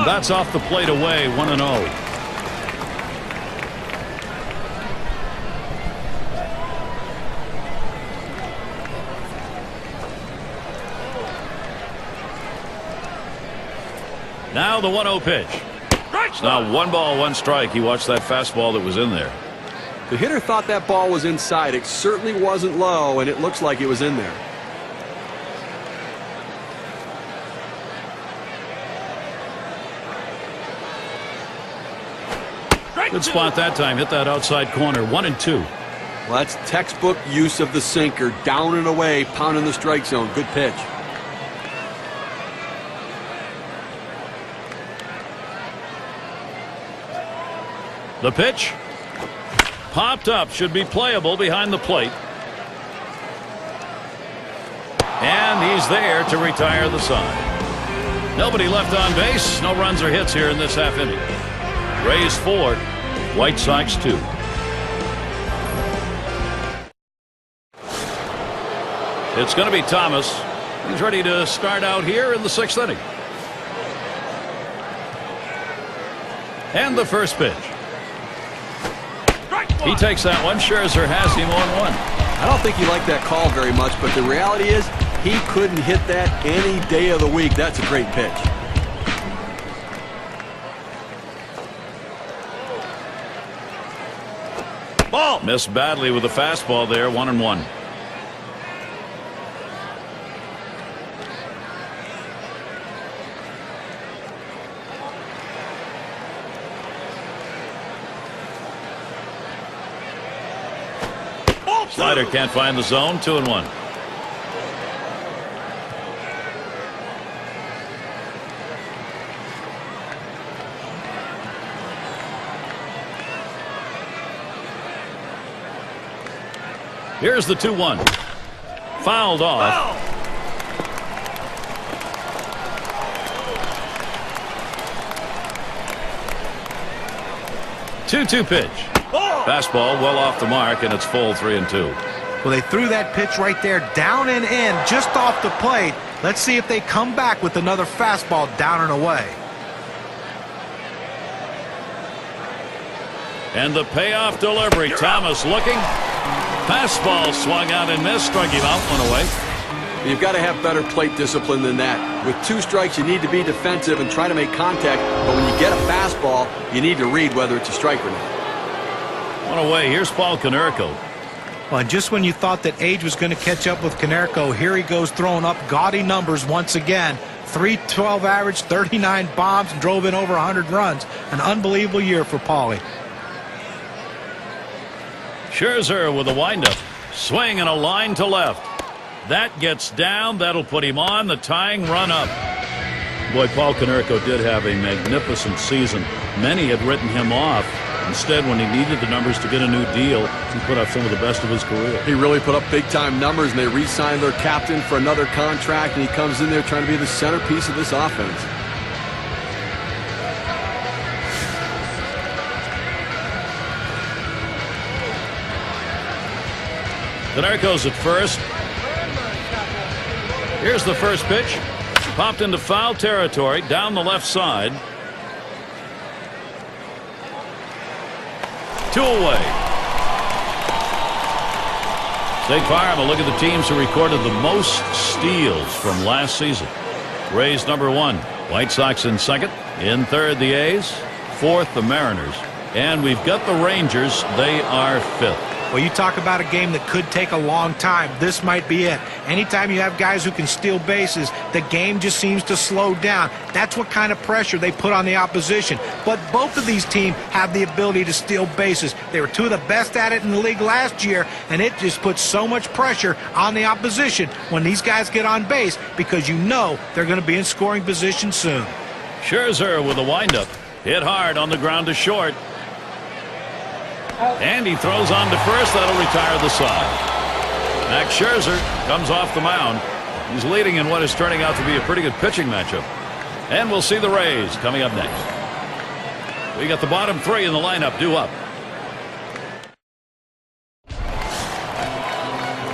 That's off the plate away, 1-0. Now the 1-0 pitch. It's now 1 ball, 1 strike. He watched that fastball that was in there. The hitter thought that ball was inside. It certainly wasn't low, and it looks like it was in there. Good spot that time. Hit that outside corner. 1-2. Well, that's textbook use of the sinker. Down and away, pounding the strike zone. Good pitch. The pitch. Popped up. Should be playable behind the plate. And he's there to retire the side. Nobody left on base. No runs or hits here in this half inning. Rays 4, White Sox 2. It's going to be Thomas. He's ready to start out here in the 6th inning. And the first pitch. He takes that one. Scherzer has him on 1. I don't think he liked that call very much, but the reality is he couldn't hit that any day of the week. That's a great pitch. Ball. Missed badly with the fastball there. 1-1. Slider can't find the zone. 2-1. Here's the 2-1. Fouled off. 2-2 pitch. Fastball well off the mark, and it's full 3-2. Well, they threw that pitch right there down and in, just off the plate. Let's see if they come back with another fastball down and away. And the payoff delivery. Thomas looking. Fastball swung out and missed. Struck him out, one away. You've got to have better plate discipline than that. With 2 strikes, you need to be defensive and try to make contact. But when you get a fastball, you need to read whether it's a strike or not. One away. Here's Paul Konerko. Well, and just when you thought that age was going to catch up with Konerko, here he goes throwing up gaudy numbers once again. .312 average, 39 bombs, and drove in over 100 runs. An unbelievable year for Paulie. Scherzer with a windup. Swing and a line to left. That gets down. That'll put him on the tying run up. Boy, Paul Konerko did have a magnificent season. Many had written him off. Instead, when he needed the numbers to get a new deal, he put up some of the best of his career. He really put up big-time numbers, and they re-signed their captain for another contract, and he comes in there trying to be the centerpiece of this offense. Konerko's at first. Here's the first pitch. Popped into foul territory down the left side. 2 away. State Farm, a look at the teams who recorded the most steals from last season. Rays number 1. White Sox in second. In third, the A's. Fourth, the Mariners. And we've got the Rangers. They are fifth. Well, you talk about a game that could take a long time. This might be it. Anytime you have guys who can steal bases, the game just seems to slow down. That's what kind of pressure they put on the opposition. But both of these teams have the ability to steal bases. They were 2 of the best at it in the league last year, and it just puts so much pressure on the opposition when these guys get on base because you know they're going to be in scoring position soon. Scherzer with a windup. Hit hard on the ground to short. And he throws on to first. That'll retire the side. Max Scherzer comes off the mound. He's leading in what is turning out to be a pretty good pitching matchup. And we'll see the Rays coming up next. We got the bottom 3 in the lineup due up.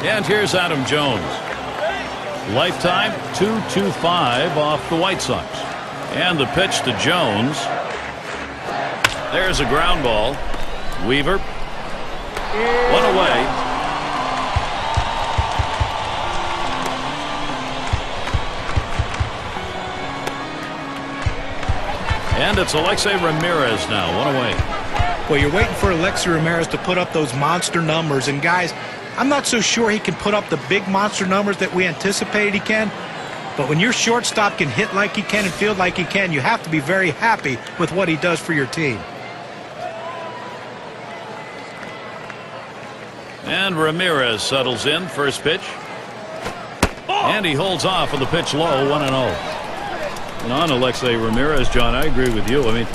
And here's Adam Jones. Lifetime .225 off the White Sox. And the pitch to Jones. There's a ground ball. Weaver. 1 away. And it's Alexei Ramirez now. 1 away. Well, you're waiting for Alexei Ramirez to put up those monster numbers. And, guys, I'm not so sure he can put up the big monster numbers that we anticipated he can. But when your shortstop can hit like he can and field like he can, you have to be very happy with what he does for your team. And Ramirez settles in. First pitch. And he holds off with the pitch low. 1-0. And on Alexei Ramirez, John, I agree with you. I mean,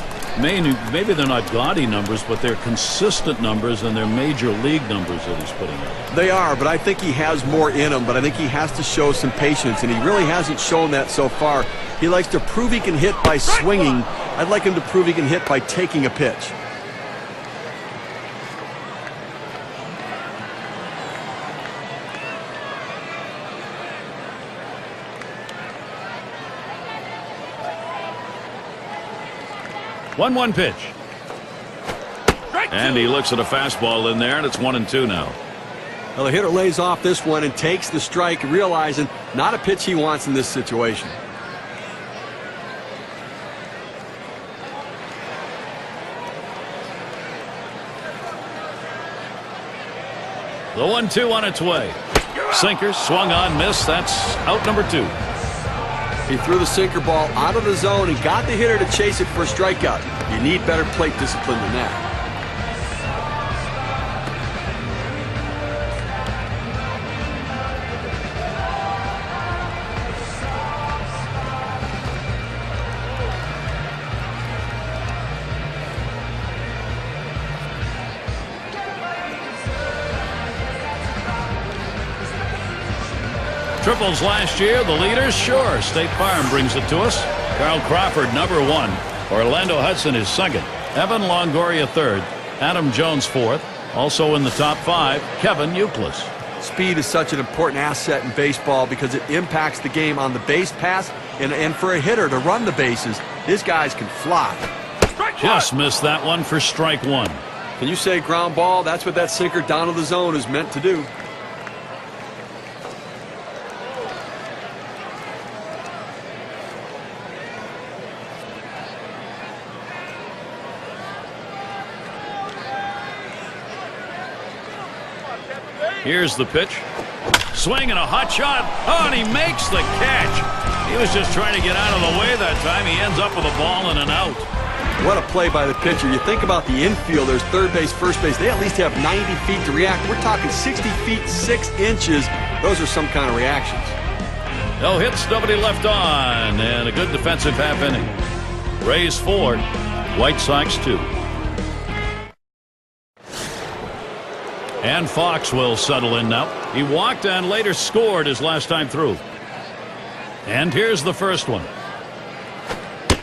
maybe they're not gaudy numbers, but they're consistent numbers, and they're major league numbers that he's putting up. They are, but I think he has more in him, but I think he has to show some patience, and he really hasn't shown that so far. He likes to prove he can hit by swinging. I'd like him to prove he can hit by taking a pitch. One pitch. And he looks at a fastball in there, and it's 1-2 now. Well, the hitter lays off this one and takes the strike, realizing not a pitch he wants in this situation. The 1-2 on its way. Sinker swung on, missed. That's out number 2. He threw the sinker ball out of the zone and got the hitter to chase it for a strikeout. You need better plate discipline than that. Triples last year, the leaders? Sure. State Farm brings it to us. Carl Crawford, number 1. Orlando Hudson is second. Evan Longoria third. Adam Jones fourth. Also in the top 5, Kevin Euclid. Speed is such an important asset in baseball because it impacts the game on the base pass and for a hitter to run the bases. These guys can fly. Just missed that one for strike 1. Can you say ground ball? That's what that sinker down to the zone is meant to do. Here's the pitch. Swing and a hot shot. Oh, and he makes the catch. He was just trying to get out of the way that time. He ends up with a ball and an out. What a play by the pitcher. You think about the infielders, third base, first base, they at least have 90 feet to react. We're talking 60 feet, 6 inches. Those are some kind of reactions. No hits, nobody left on, and a good defensive half inning. Rays 4, White Sox 2. And Fox will settle in now. He walked and later scored his last time through. And here's the first one.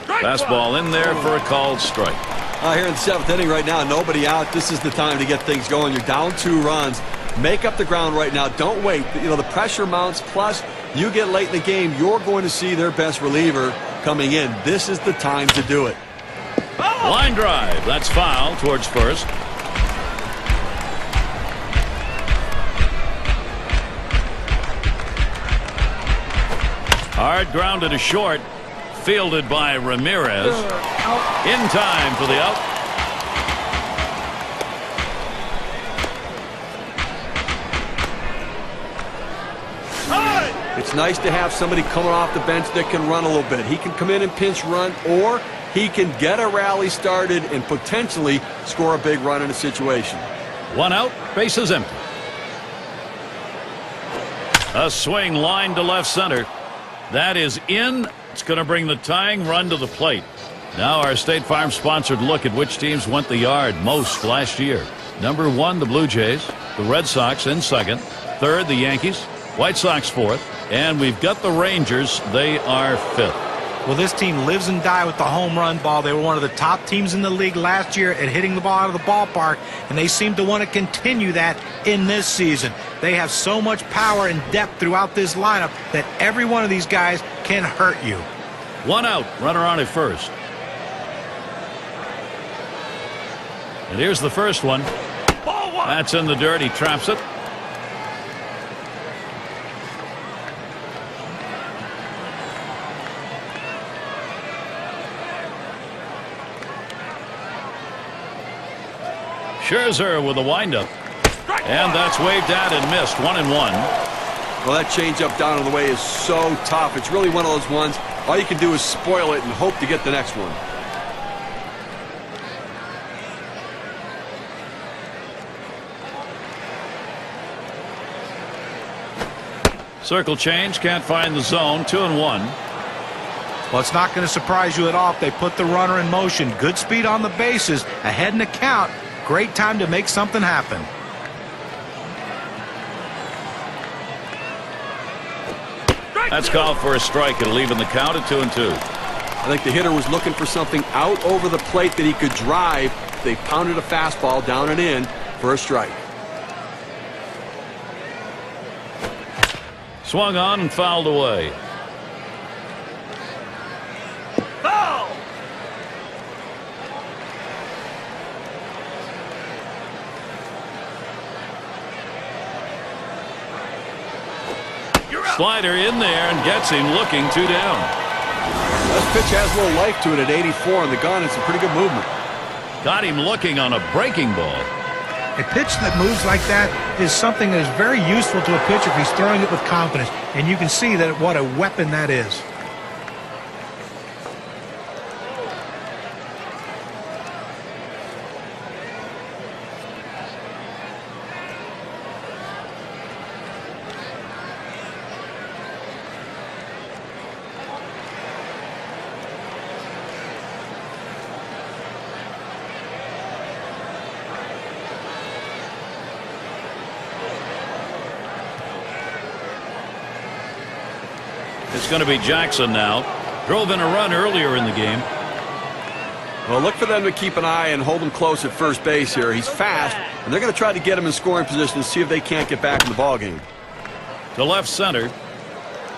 Fastball in there for a called strike. Here in the 7th inning right now, nobody out. This is the time to get things going. You're down 2 runs. Make up the ground right now. Don't wait. You know, the pressure mounts. Plus, you get late in the game, you're going to see their best reliever coming in. This is the time to do it. Line drive. That's foul towards first. Hard grounded to short. Fielded by Ramirez. In time for the out. It's nice to have somebody coming off the bench that can run a little bit. He can come in and pinch run, or he can get a rally started and potentially score a big run in a situation. 1 out, bases empty. A swing line to left center. That is in. It's going to bring the tying run to the plate. Now our State Farm sponsored look at which teams went the yard most last year. Number 1, the Blue Jays. The Red Sox in second. Third, the Yankees. White Sox fourth. And we've got the Rangers. They are fifth. Well, this team lives and dies with the home run ball. They were one of the top teams in the league last year at hitting the ball out of the ballpark, and they seem to want to continue that in this season. They have so much power and depth throughout this lineup that every one of these guys can hurt you. 1 out, runner on at first. And here's the first one. That's in the dirt. He traps it. Scherzer with a windup. And that's waved at and missed. 1-1. Well, that changeup down in the way is so tough. It's really one of those ones, all you can do is spoil it and hope to get the next one. Circle change, can't find the zone. 2-1. Well, it's not going to surprise you at all if they put the runner in motion. Good speed on the bases, ahead in the count. Great time to make something happen. That's called for a strike. It'll even the count at 2-2. I think the hitter was looking for something out over the plate that he could drive. They pounded a fastball down and in for a strike. Swung on and fouled away. Foul! Slider in there and gets him looking 2 down. This pitch has a little life to it at 84 on the gun. It's a pretty good movement. Got him looking on a breaking ball. A pitch that moves like that is something that is very useful to a pitcher if he's throwing it with confidence. And you can see that what a weapon that is. It's going to be Jackson now. Drove in a run earlier in the game. Well, look for them to keep an eye and hold him close at first base here. He's fast, and they're going to try to get him in scoring position and see if they can't get back in the ballgame. To left center.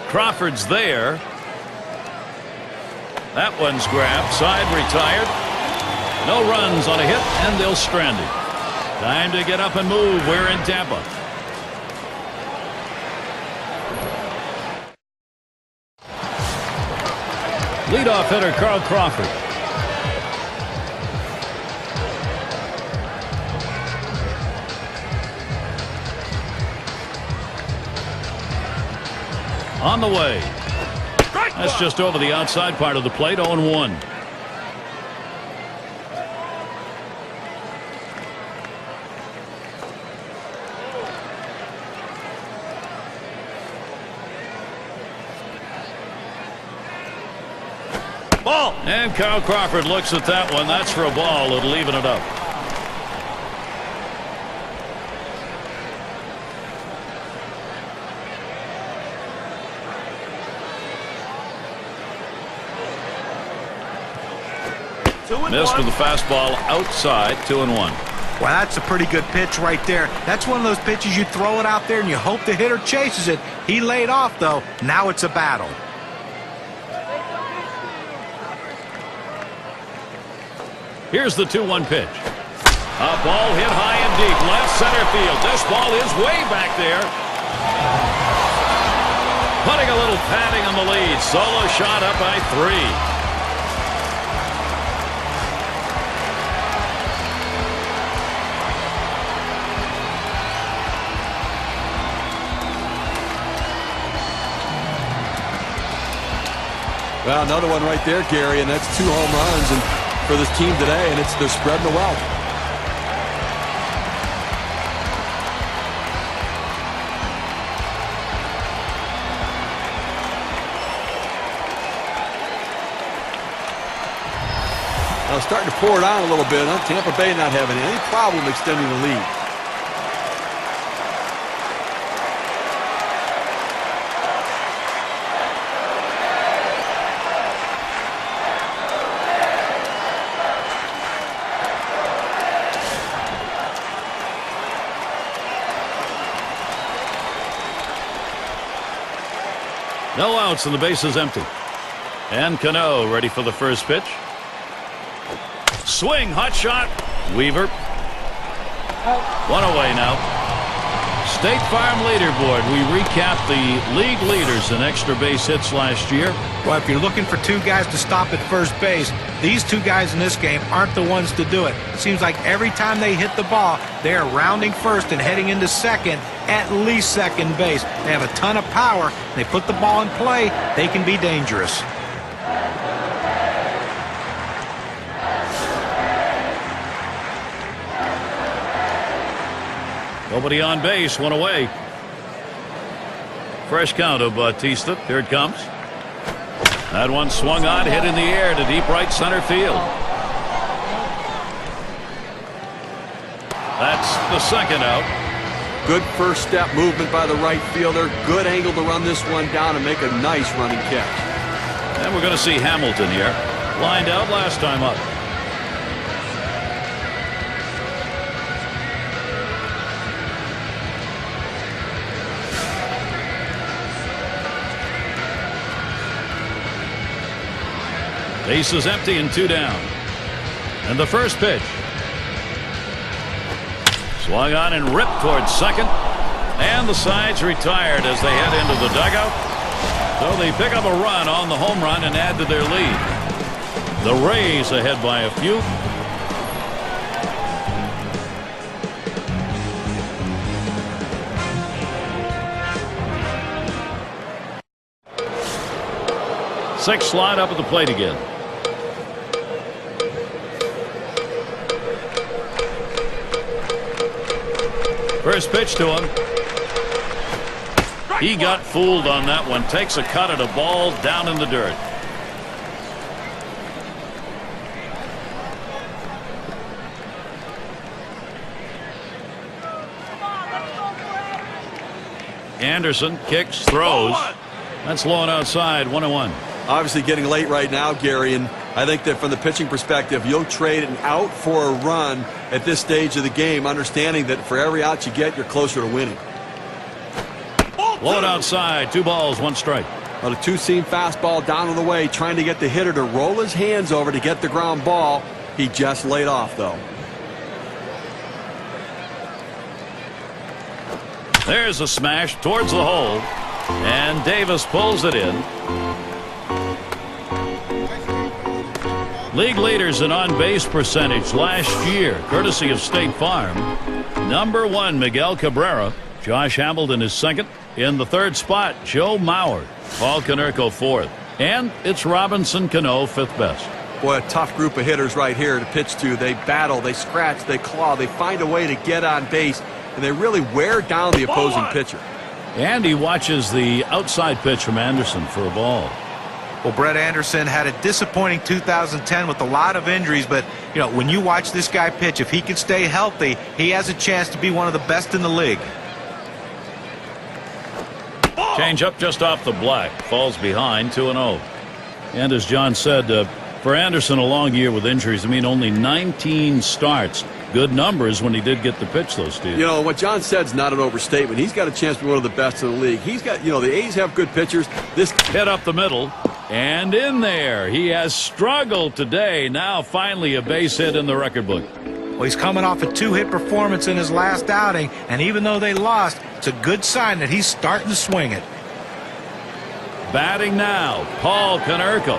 Crawford's there. That one's grabbed. Side retired. No runs on a hit, and they'll strand him. Time to get up and move. We're in Tampa. Leadoff hitter Carl Crawford. On the way. That's just over the outside part of the plate. 0-1. Ball. And Carl Crawford looks at that one. That's for a ball. It'll even it up. Missed with the fastball outside. 2-1. Well, that's a pretty good pitch right there. That's one of those pitches you throw it out there and you hope the hitter chases it. He laid off, though. Now it's a battle. Here's the 2-1 pitch. A ball hit high and deep. Left center field. This ball is way back there. Putting a little padding on the lead. Solo shot up by 3. Well, another one right there, Gary, and that's 2 home runs and for this team today, and they're spreading the wealth. Now starting to pour it on a little bit, huh? Tampa Bay not having any problem extending the lead. No outs and the base is empty. And Cano ready for the first pitch. Swing, hot shot. Weaver. One away now. State Farm leaderboard. We recap the league leaders in extra base hits last year. Well, if you're looking for 2 guys to stop at first base, these 2 guys in this game aren't the ones to do it. It seems like every time they hit the ball, they are rounding first and heading into second, at least second base. They have a ton of power. They put the ball in play. They can be dangerous. Nobody on base, one away. Fresh count of Bautista. Here it comes. That one swung on, hit in the air to deep right center field. That's the second out. Good first step movement by the right fielder. Good angle to run this one down and make a nice running catch. And we're going to see Hamilton here. Lined out last time up. Base is empty and 2 down. And the first pitch. Swung on and ripped towards second. And the side's retired as they head into the dugout. So they pick up a run on the home run and add to their lead. The Rays ahead by a few. Sixth slide up at the plate again. First pitch to him. He got fooled on that one. Takes a cut at a ball down in the dirt. Anderson kicks, throws. That's low and outside, 1-1. Obviously getting late right now, Gary, and I think that from the pitching perspective, you'll trade an out for a run at this stage of the game, understanding that for every out you get, you're closer to winning. Low and outside, 2 balls, 1 strike. On a 2-seam fastball down and away, trying to get the hitter to roll his hands over to get the ground ball. He just laid off, though. There's a smash towards the hole, and Davis pulls it in. League leaders in on-base percentage last year, courtesy of State Farm. Number 1, Miguel Cabrera. Josh Hamilton is second. In the third spot, Joe Mauer. Paul Konerko fourth. And it's Robinson Cano fifth best. Boy, a tough group of hitters right here to pitch to. They battle, they scratch, they claw, they find a way to get on base, and they really wear down the opposing pitcher. And he watches the outside pitch from Anderson for a ball. Well, Brett Anderson had a disappointing 2010 with a lot of injuries, but you know, when you watch this guy pitch, if he can stay healthy, he has a chance to be one of the best in the league. Change up just off the black. Falls behind, 2-0. And as John said, for Anderson, a long year with injuries. I mean, only 19 starts. Good numbers when he did get the pitch, though, Steve. You know, what John said is not an overstatement. He's got a chance to be one of the best in the league. He's got, you know, the A's have good pitchers. This hit up the middle and in there. He has struggled today. Now finally a base hit in the record book. Well, he's coming off a 2-hit performance in his last outing, and even though they lost, it's a good sign that he's starting to swing it. Batting now, Paul Konerko.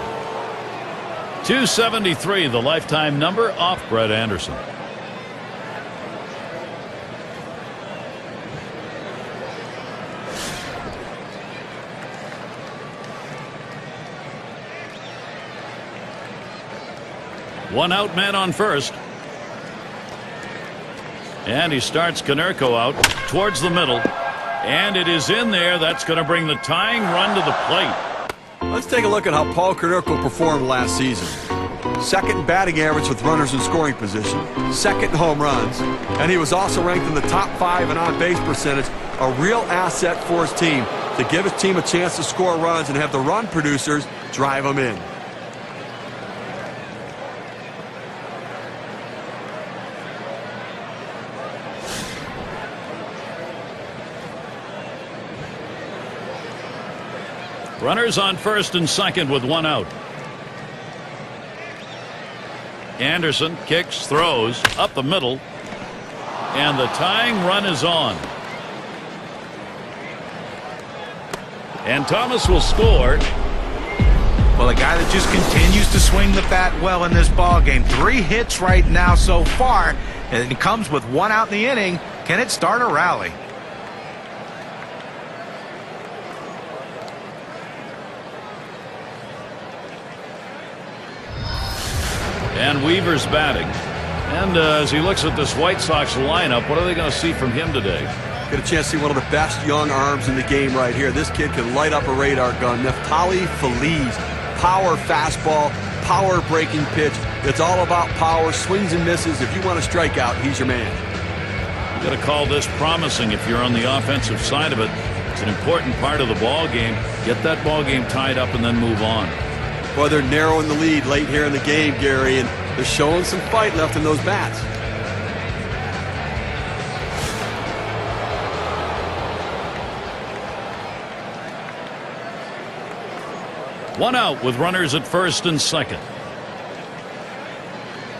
273, the lifetime number, off Brett Anderson. One out, man on first. And he starts Konerko out towards the middle. And it is in there. That's going to bring the tying run to the plate. Let's take a look at how Paul Konerko performed last season. Second batting average with runners in scoring position. Second in home runs. And he was also ranked in the top 5 in on-base percentage. A real asset for his team to give his team a chance to score runs and have the run producers drive them in. Runners on first and second with 1 out. Anderson kicks, throws up the middle, and the tying run is on. And Thomas will score. Well, a guy that just continues to swing the bat well in this ball game. 3 hits right now so far, and it comes with 1 out in the inning. Can it start a rally? And Weaver's batting. And as he looks at this White Sox lineup, what are they going to see from him today? Get a chance to see one of the best young arms in the game right here. This kid can light up a radar gun. Neftali Feliz, power fastball, power breaking pitch. It's all about power, swings and misses. If you want to strike out, he's your man. You got to call this promising if you're on the offensive side of it. It's an important part of the ball game. Get that ball game tied up and then move on. Boy, they're narrowing the lead late here in the game, Gary, and they're showing some fight left in those bats. One out with runners at first and second.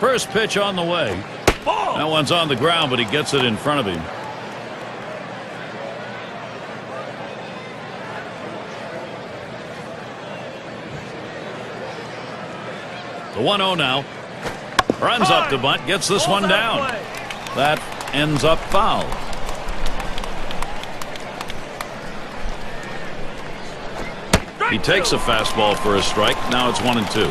First pitch on the way. That one's on the ground, but he gets it in front of him. The 1-0 now. Runs up to bunt, gets this one down. That ends up foul. He takes a fastball for a strike. Now it's 1-2.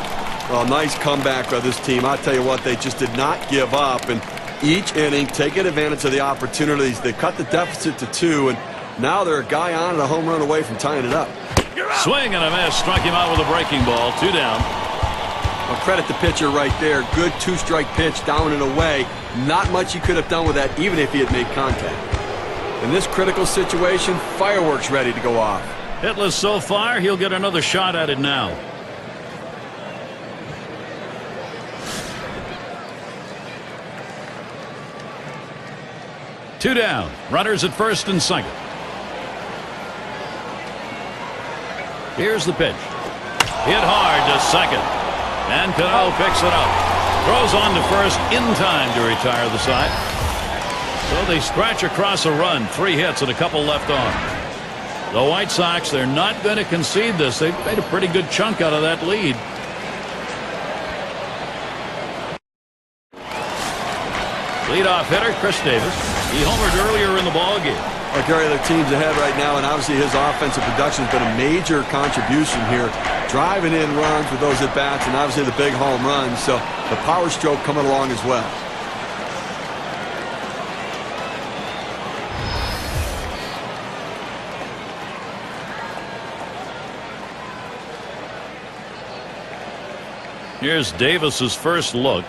Well, nice comeback by this team. I tell you what, they just did not give up. And each inning, taking advantage of the opportunities. They cut the deficit to 2, and now they're a guy on and a home run away from tying it up. Swing and a miss. Struck him out with a breaking ball. 2 down. Well, credit the pitcher right there. Good 2-strike pitch down and away. Not much he could have done with that, even if he had made contact. In this critical situation, fireworks ready to go off. Hitless so far. He'll get another shot at it now. Two down. Runners at first and second. Here's the pitch. Hit hard to second. And Cano picks it up. Throws on to first in time to retire the side. So they scratch across a run. 3 hits and a couple left on. The White Sox, they're not going to concede this. They've made a pretty good chunk out of that lead. Leadoff hitter Chris Davis. He homered earlier in the ballgame. Well, Gary, their team's ahead right now, and obviously his offensive production has been a major contribution here, driving in runs with those at-bats and obviously the big home runs, so the power stroke coming along as well. Here's Davis's first look.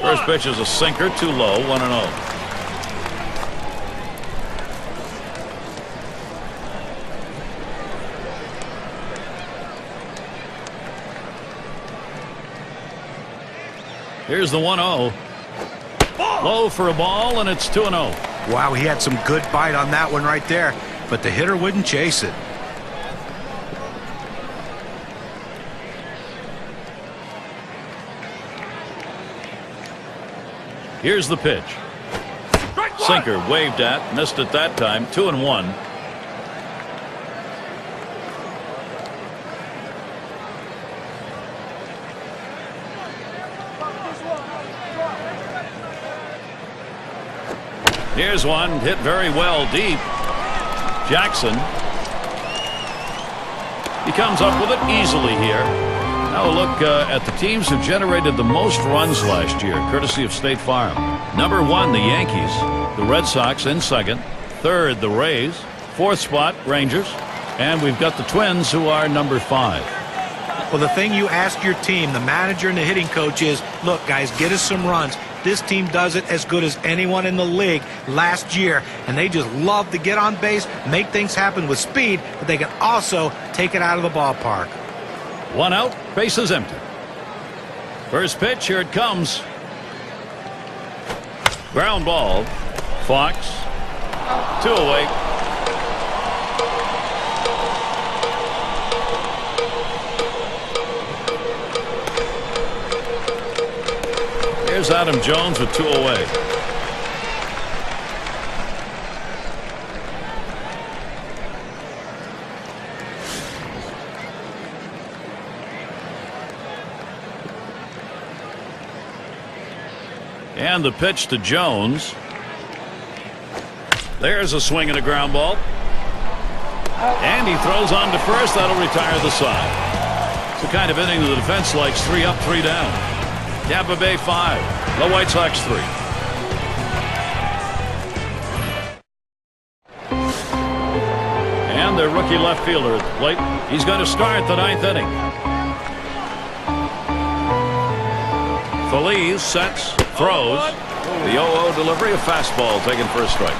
First pitch is a sinker, too low, 1-0. Here's the 1-0. Low for a ball, and it's 2-0. Wow, he had some good bite on that one right there, but the hitter wouldn't chase it. Here's the pitch. Sinker waved at, missed it that time, 2-1. Here's one hit very well deep. Jackson. He comes up with it easily here. Now a look at the teams who generated the most runs last year, courtesy of State Farm. Number 1, the Yankees. The Red Sox in second. Third, the Rays. Fourth spot, Rangers. And we've got the Twins, who are number 5. Well, the thing you ask your team, the manager and the hitting coach, is, look, guys, get us some runs. This team does it as good as anyone in the league last year, and they just love to get on base, make things happen with speed, but they can also take it out of the ballpark. 1 out, bases empty. First pitch, here it comes. Ground ball. Fox. 2 away. Here's Adam Jones with 2 away. And the pitch to Jones. There's a swing and a ground ball. And he throws on to first. That'll retire the side. It's the kind of inning the defense likes. 3 up, 3 down. Tampa Bay 5. The White Sox 3. And their rookie left fielder at the plate. He's going to start the 9th inning. Feliz sets, throws. The 0-0 delivery, a fastball taken for a strike.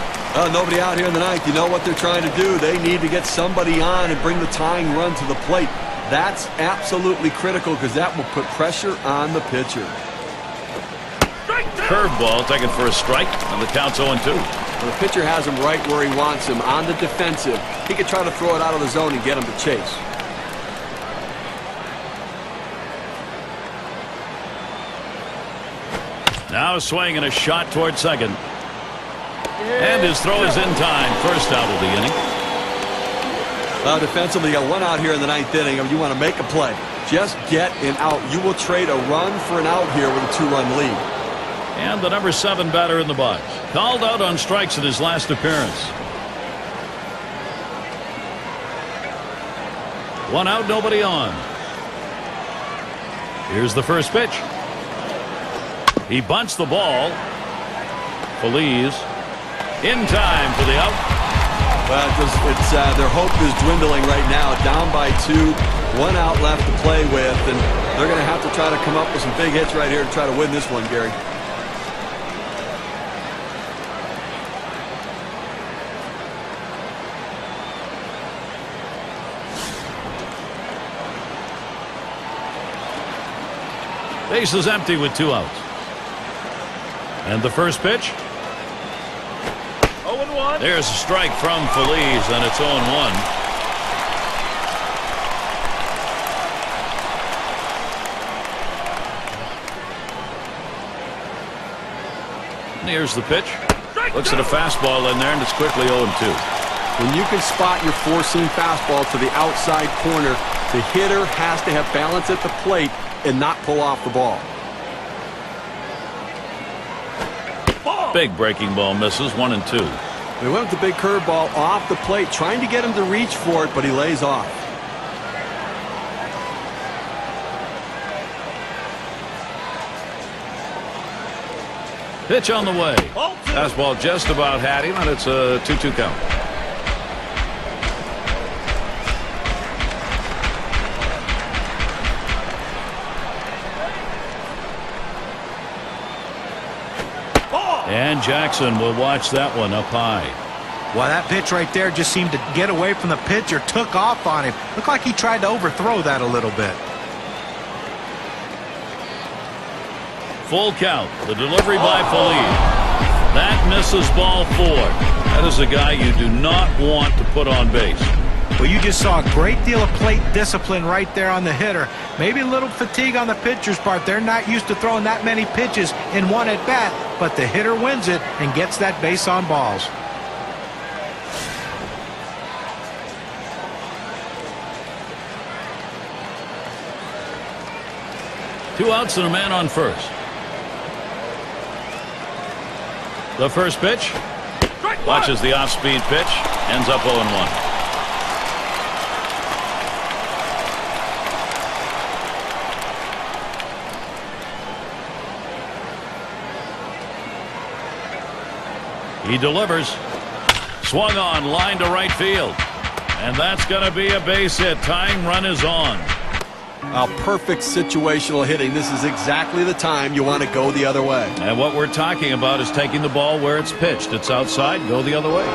Nobody out here in the 9th. You know what they're trying to do. They need to get somebody on and bring the tying run to the plate. That's absolutely critical because that will put pressure on the pitcher. Curveball taken for a strike, and the count's 0-2. Well, the pitcher has him right where he wants him, on the defensive. He could try to throw it out of the zone and get him to chase. Now a swing and a shot toward second. And his throw is in time. First out of the inning. Well, defensively, you got 1 out here in the 9th inning. You want to make a play. Just get an out. You will trade a run for an out here with a 2-run lead. And the number 7 batter in the box. Called out on strikes in his last appearance. 1 out, nobody on. Here's the first pitch. He bunts the ball. Feliz in time for the out. Well, their hope is dwindling right now. Down by 2, 1 out left to play with, and they're going to have to try to come up with some big hits right here to try to win this one, Gary. Base is empty with 2 outs. And the first pitch. 0-1. There's a strike from Feliz, and it's 0-1. Here's the pitch. Looks at a fastball in there, and it's quickly 0-2. When you can spot your four-seam fastball to the outside corner, the hitter has to have balance at the plate and not pull off the ball. Big breaking ball misses, 1-2. They went with the big curveball off the plate, trying to get him to reach for it, but he lays off. Pitch on the way. Fastball just about had him, and it's a 2-2 count. And Jackson will watch that one up high. Well, that pitch right there just seemed to get away from the pitcher, took off on him. Looked like he tried to overthrow that a little bit. Full count. The delivery by Feliz. That misses ball 4. That is a guy you do not want to put on base. Well, you just saw a great deal of plate discipline right there on the hitter. Maybe a little fatigue on the pitcher's part. They're not used to throwing that many pitches in one at bat, but the hitter wins it and gets that base on balls. Two outs and a man on first. The first pitch. Watches the off-speed pitch. Ends up 0-1. He delivers. Swung on, line to right field. And that's going to be a base hit. Tying run is on. Perfect situational hitting. This is exactly the time you want to go the other way. And what we're talking about is taking the ball where it's pitched. It's outside, go the other way.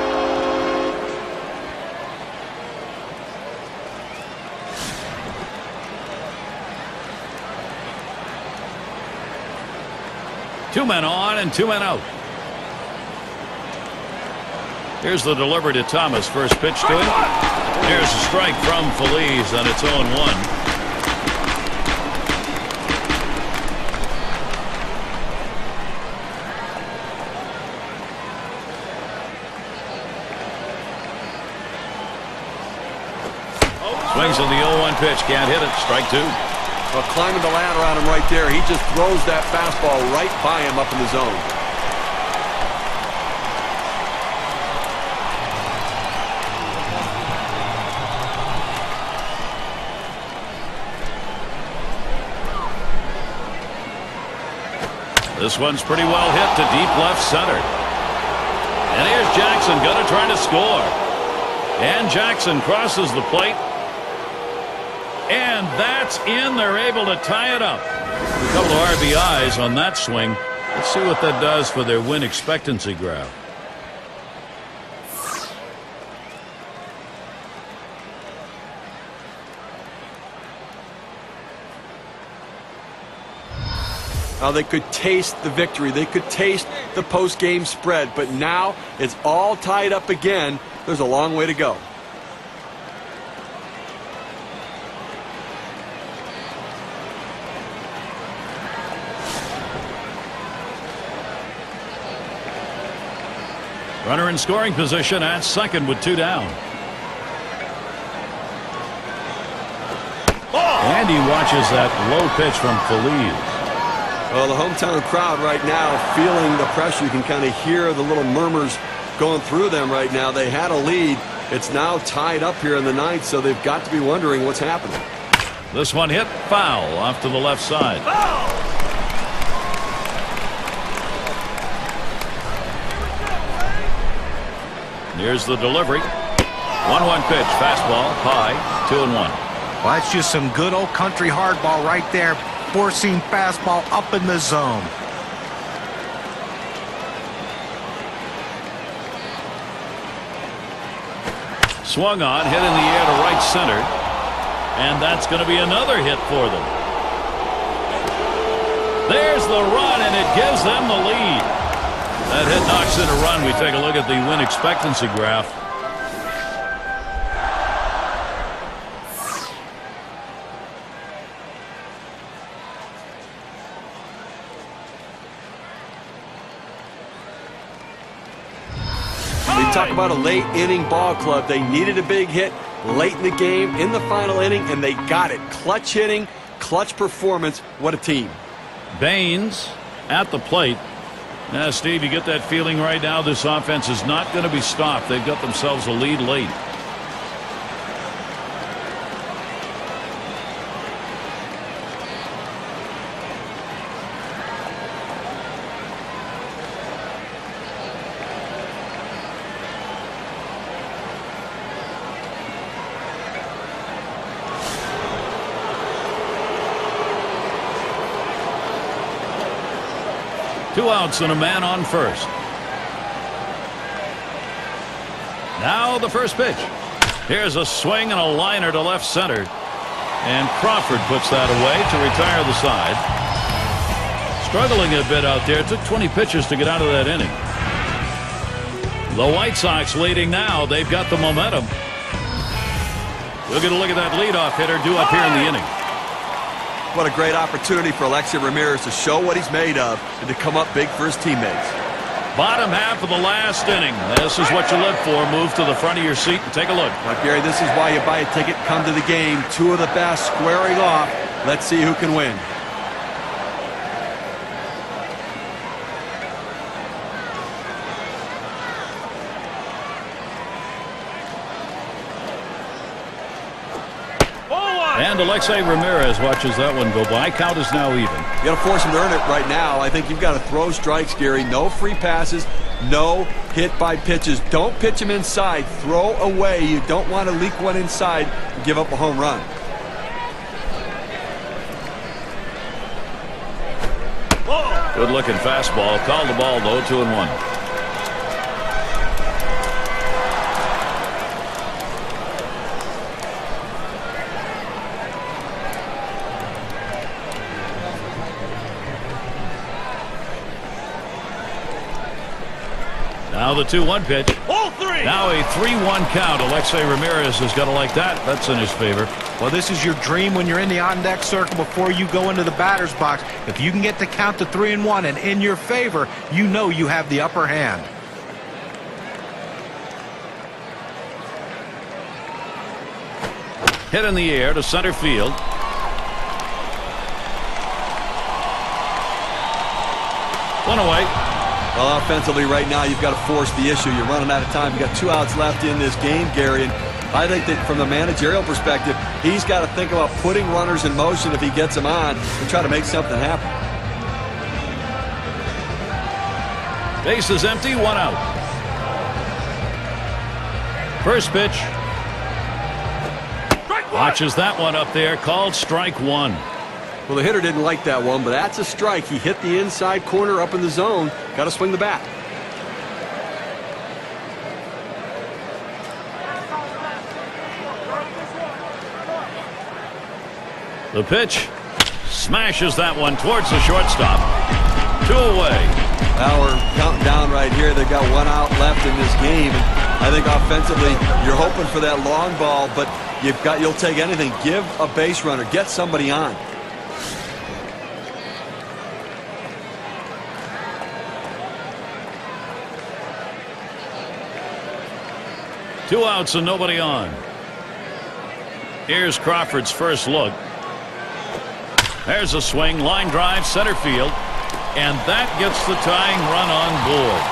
Two men on and 2 men out. Here's the delivery to Thomas. First pitch to him. Here's a strike from Feliz, and it's 0-1. Swings on the 0-1 pitch. Can't hit it. Strike 2. Well, climbing the ladder on him right there. He just throws that fastball right by him up in the zone. This one's pretty well hit to deep left center. And here's Jackson going to try to score. And Jackson crosses the plate. And that's in. They're able to tie it up. A couple of RBIs on that swing. Let's see what that does for their win expectancy graph. They could taste the victory. They could taste the post-game spread. But now it's all tied up again. There's a long way to go. Runner in scoring position at second with 2 down. And he watches that low pitch from Feliz. Well, the hometown crowd right now feeling the pressure. You can kind of hear the little murmurs going through them right now. They had a lead. It's now tied up here in the 9th, so they've got to be wondering what's happening. This one hit foul off to the left side. Here's the delivery. 1-1 pitch, fastball, high, 2-1. Well, that's just some good old country hardball right there. Four-seam fastball up in the zone. Swung on, hit in the air to right center. And that's going to be another hit for them. There's the run, and it gives them the lead. That hit knocks in a run. We take a look at the win expectancy graph. We talk about a late inning ball club. They needed a big hit late in the game, in the final inning, and they got it. Clutch hitting, clutch performance. What a team. Baines at the plate. Now, Steve, you get that feeling right now this offense is not going to be stopped. They've got themselves a lead late. Two outs and a man on first. Now the first pitch. Here's a swing and a liner to left center. And Crawford puts that away to retire the side. Struggling a bit out there. It took 20 pitches to get out of that inning. The White Sox leading now. They've got the momentum. We'll get a look at that leadoff hitter due up here in the inning. What a great opportunity for Alexei Ramirez to show what he's made of and to come up big for his teammates. Bottom half of the last inning. This is what you live for. Move to the front of your seat and take a look. Now, Gary, this is why you buy a ticket, come to the game. Two of the best squaring off. Let's see who can win. And Alexei Ramirez watches that one go by. Count is now even. You got to force him to earn it right now. I think you've got to throw strikes, Gary. No free passes, no hit by pitches. Don't pitch him inside. Throw away. You don't want to leak one inside and give up a home run. Good looking fastball. Called the ball though. 2-1. Now the 2-1 pitch. Now a 3-1 count. Alexei Ramirez has got to like that. That's in his favor. Well, this is your dream when you're in the on-deck circle before you go into the batter's box. If you can get the count to 3-1 and in your favor, you know you have the upper hand. Hit in the air to center field. One away. Well, offensively right now, you've got to force the issue. You're running out of time. You've got 2 outs left in this game, Gary. And I think that from the managerial perspective, he's got to think about putting runners in motion if he gets them on and try to make something happen. Base is empty, 1 out. First pitch. Watches that one up there, called strike 1. Well, the hitter didn't like that one, but that's a strike. He hit the inside corner up in the zone. Got to swing the bat. The pitch smashes that one towards the shortstop. 2 away. Well, we're counting down right here. They've got 1 out left in this game. And I think offensively, you're hoping for that long ball, but you'll take anything. Give a base runner. Get somebody on. Two outs and nobody on. Here's Crawford's first look. There's a swing, line drive, center field, and that gets the tying run on board.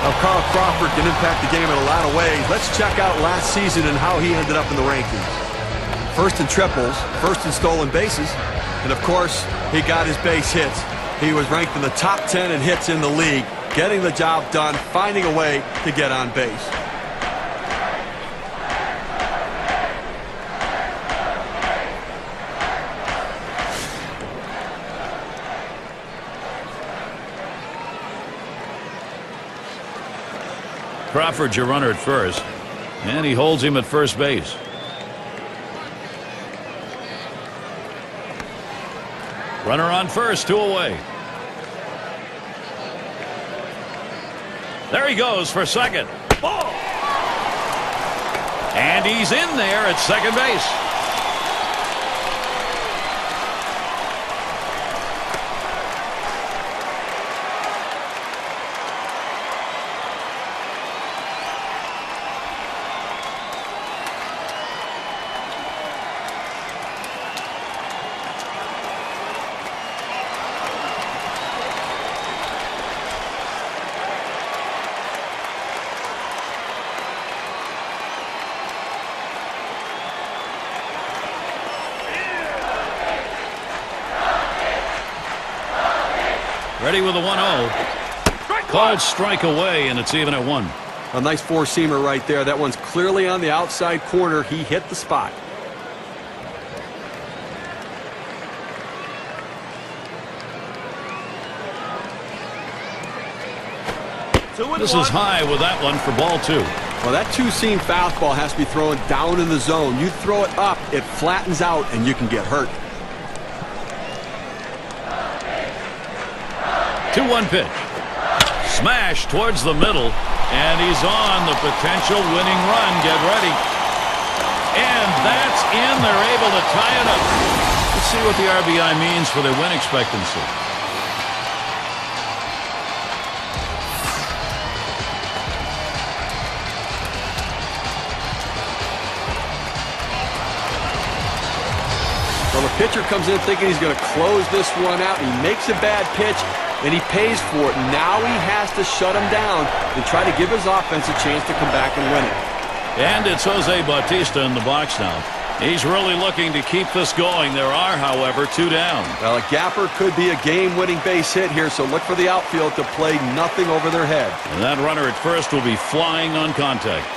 Now, Carl Crawford can impact the game in a lot of ways. Let's check out last season and how he ended up in the rankings. First in triples, first in stolen bases, and of course, he got his base hits. He was ranked in the top 10 in hits in the league, getting the job done, finding a way to get on base. Crawford's your runner at first, and he holds him at first base. Runner on first, 2 away. There he goes for second. Ball. And he's in there at second base. Ready with a 1-0. Called strike away, and it's even at 1. A nice four-seamer right there. That one's clearly on the outside corner. He hit the spot. This is high with that one for ball 2. Well, that two-seam fastball has to be thrown down in the zone. You throw it up, it flattens out, and you can get hurt. 2-1 pitch. Smash towards the middle, and he's on the potential winning run. Get ready. And that's in. They're able to tie it up. Let's see what the RBI means for their win expectancy. Well, the pitcher comes in thinking he's going to close this one out. He makes a bad pitch, and he pays for it. Now he has to shut him down and try to give his offense a chance to come back and win it. And it's Jose Bautista in the box now. He's really looking to keep this going. There are, however, 2 down. Well, a gapper could be a game-winning base hit here, so look for the outfield to play nothing over their head. And that runner at first will be flying on contact.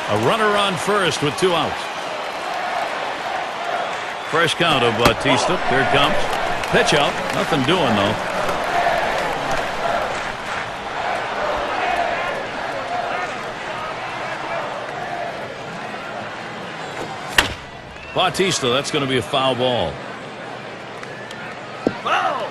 A runner on first with 2 outs. Fresh count of Bautista. Here it comes. Pitch out. Nothing doing, though. Bautista, that's going to be a foul ball. Foul!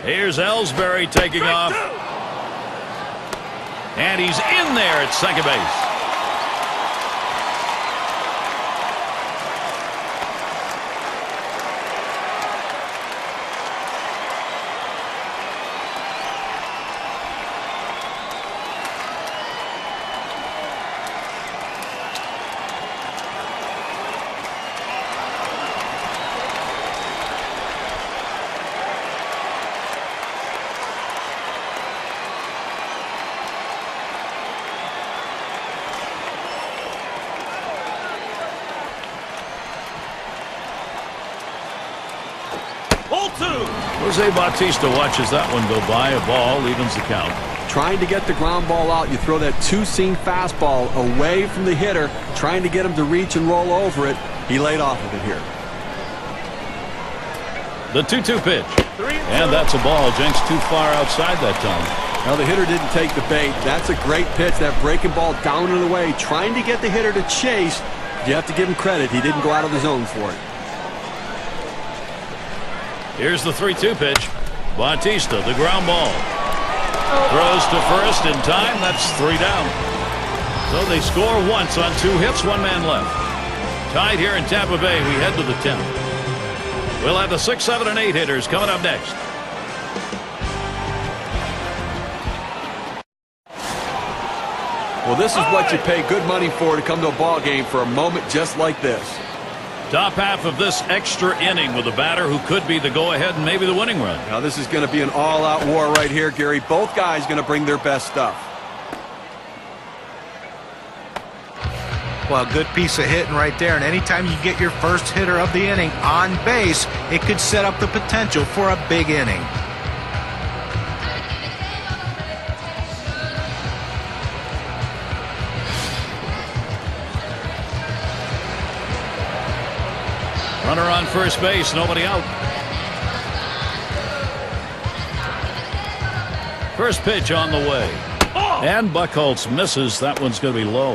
Here's Ellsbury taking off. And he's in there at second base. Jose Bautista watches that one go by. A ball evens the count. Trying to get the ground ball out, you throw that two-seam fastball away from the hitter, trying to get him to reach and roll over it. He laid off of it here. The 2-2 pitch. And that's a ball. Jenks too far outside that time. Well, the hitter didn't take the bait. That's a great pitch. That breaking ball down and away, trying to get the hitter to chase. You have to give him credit. He didn't go out of the zone for it. Here's the 3-2 pitch. Bautista, the ground ball. Throws to first in time. That's 3 down. So they score once on 2 hits, 1 man left. Tied here in Tampa Bay. We head to the 10th. We'll have the 6, 7, and 8 hitters coming up next. Well, this is what you pay good money for to come to a ball game for a moment just like this. Top half of this extra inning with a batter who could be the go-ahead and maybe the winning run. Now this is going to be an all-out war right here, Gary. Both guys going to bring their best stuff. Well, good piece of hitting right there. And anytime you get your first hitter of the inning on base, it could set up the potential for a big inning. Runner on first base, nobody out. First pitch on the way. And Buchholz misses. That one's going to be low.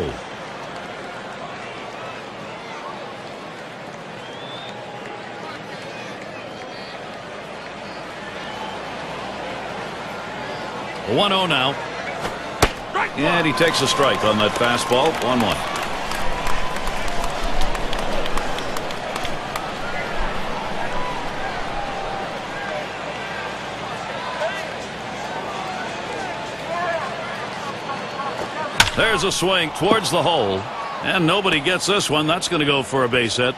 A 1-0 now. And he takes a strike on that fastball. 1-1. There's a swing towards the hole, and nobody gets this one. That's going to go for a base hit.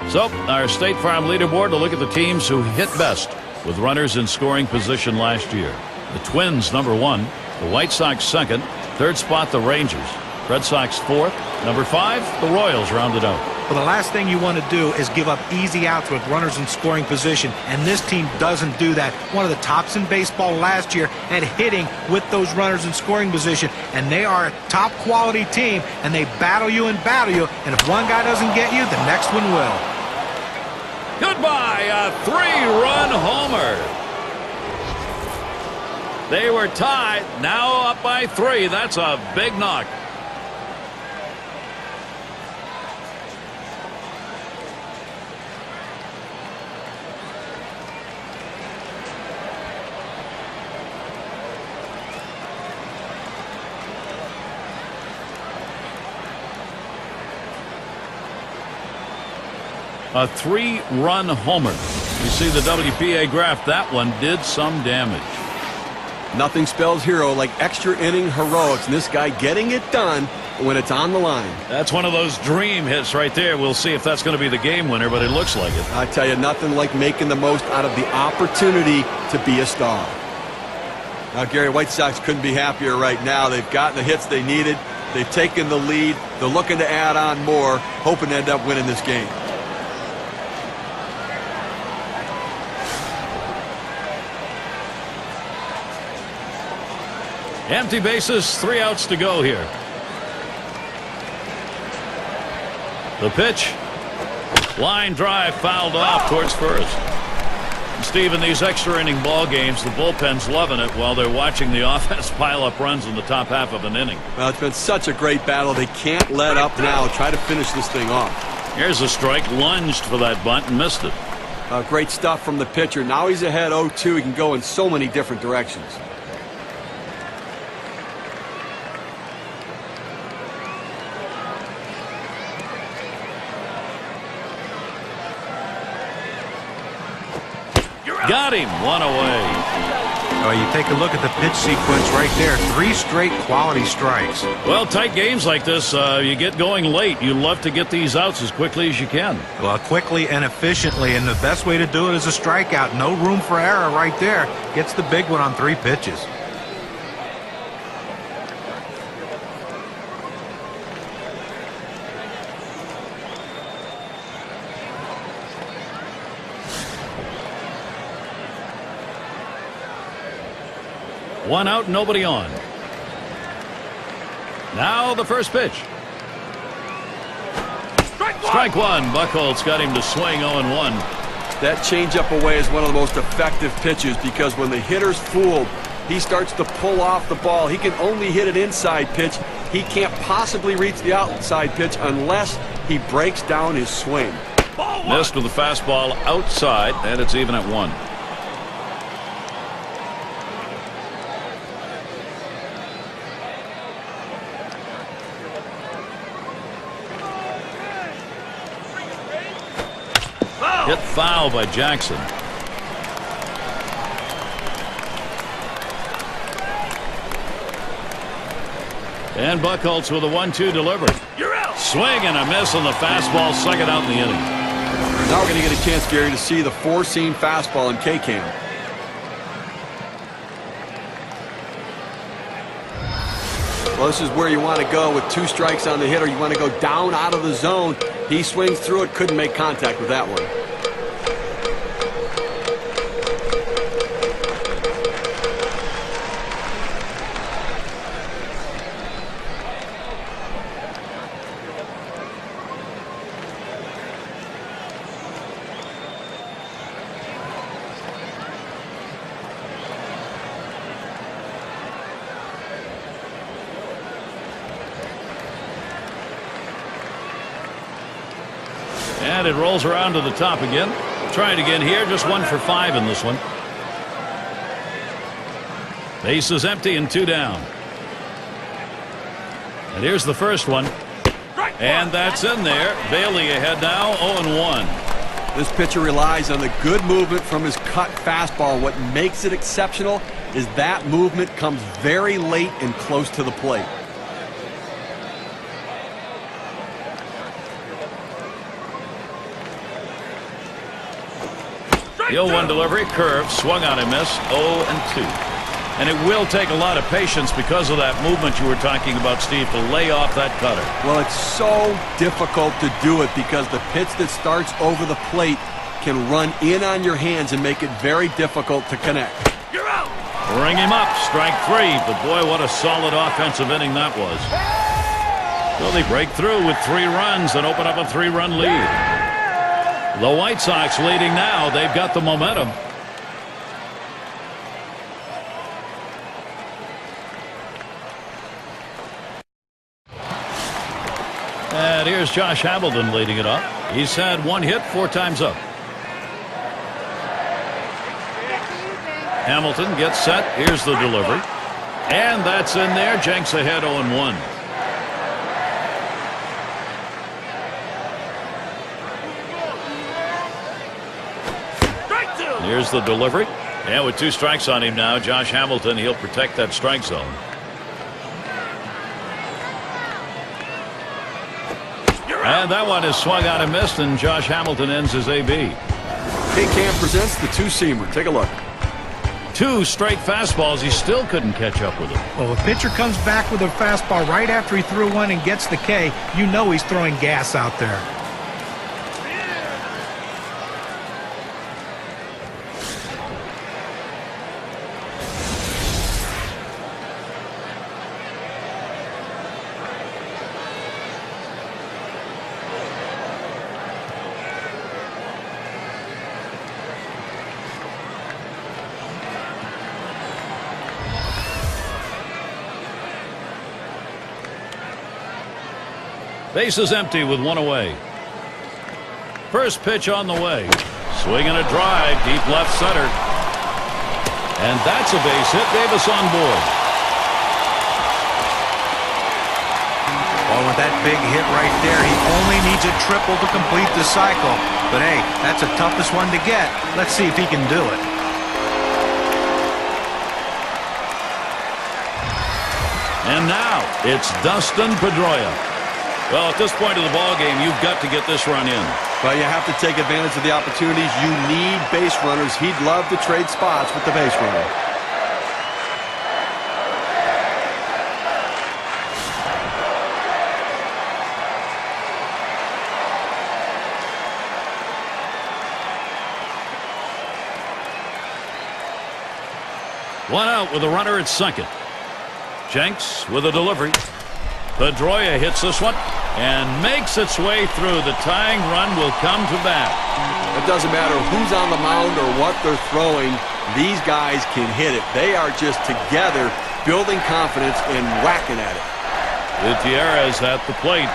So our State Farm leaderboard to look at the teams who hit best with runners in scoring position last year. The Twins number 1, the White Sox second, third spot the Rangers, Red Sox fourth, number 5 the Royals rounded out. Well, the last thing you want to do is give up easy outs with runners in scoring position, and this team doesn't do that. One of the tops in baseball last year at hitting with those runners in scoring position, and they are a top quality team, and they battle you, and if one guy doesn't get you, the next one will. Goodbye, a 3-run homer. They were tied, now up by 3. That's a big knock. A 3-run homer. You see the WPA graph. That one did some damage. Nothing spells hero like extra inning heroics, and this guy getting it done when it's on the line. That's one of those dream hits right there. We'll see if that's going to be the game winner, but it looks like it. I tell you, nothing like making the most out of the opportunity to be a star. Now, Gary, White Sox couldn't be happier right now. They've gotten the hits they needed. They've taken the lead. They're looking to add on more, hoping to end up winning this game. Empty bases, 3 outs to go here. The pitch. Line drive fouled off towards first. And Steve, in these extra inning ball games, the bullpen's loving it while they're watching the offense pile up runs in the top half of an inning. Well, it's been such a great battle. They can't let up now. Try to finish this thing off. Here's a strike. Lunged for that bunt and missed it. Great stuff from the pitcher. Now he's ahead 0-2. He can go in so many different directions. Got him. 1 away. Oh, you take a look at the pitch sequence right there. 3 straight quality strikes. Well, tight games like this, you get going late. You love to get these outs as quickly as you can. Well, quickly and efficiently, and the best way to do it is a strikeout. No room for error right there. Gets the big one on 3 pitches. One out, nobody on. Now the first pitch. Strike one. Buchholz got him to swing 0-1. That changeup away is one of the most effective pitches because when the hitter's fooled, he starts to pull off the ball. He can only hit an inside pitch. He can't possibly reach the outside pitch unless he breaks down his swing. Missed with the fastball outside, and it's even at 1. Hit foul by Jackson. And Buchholz with a 1-2 delivery. You're out. Swing and a miss on the fastball, second out in the inning. Now we're going to get a chance, Gary, to see the 4-seam fastball in K-Cam. Well, this is where you want to go with 2 strikes on the hitter. You want to go down out of the zone. He swings through it, couldn't make contact with that one. And it rolls around to the top again. Try it again here. Just 1 for 5 in this one. Base is empty and 2 down. And here's the first one. And that's in there. Bailey ahead now, 0-1. This pitcher relies on the good movement from his cut fastball. What makes it exceptional is that movement comes very late and close to the plate. The 0-1 delivery, curve, swung on and missed, 0-2. And it will take a lot of patience because of that movement you were talking about, Steve, to lay off that cutter. Well, it's so difficult to do it because the pitch that starts over the plate can run in on your hands and make it very difficult to connect. You're out. Bring him up, strike 3. But boy, what a solid offensive inning that was. Well, they break through with 3 runs and open up a 3-run lead. The White Sox leading now. They've got the momentum. And here's Josh Hamilton leading it off. He's had 1 hit 4 times up. Hamilton gets set. Here's the delivery. And that's in there. Jenks ahead 0-1. Here's the delivery. And with 2 strikes on him now, Josh Hamilton, he'll protect that strike zone. And that one is swung out and missed, and Josh Hamilton ends his AB. K-Cam presents the 2-seamer. Take a look. 2 straight fastballs. He still couldn't catch up with it. Well, if a pitcher comes back with a fastball right after he threw one and gets the K, you know he's throwing gas out there. Base is empty with 1 away. First pitch on the way. Swing and a drive, deep left center. And that's a base hit. Davis on board. Well, with that big hit right there, he only needs a triple to complete the cycle. But hey, that's the toughest one to get. Let's see if he can do it. And now it's Dustin Pedroia. Well, at this point of the ball game, you've got to get this run in. Well, you have to take advantage of the opportunities. You need base runners. He'd love to trade spots with the base runner. One out with a runner at second. Jenks with a delivery. Pedroia hits this one and makes its way through. The tying run will come to bat. It doesn't matter who's on the mound or what they're throwing. These guys can hit it. They are just together building confidence and whacking at it. Gutierrez at the plate.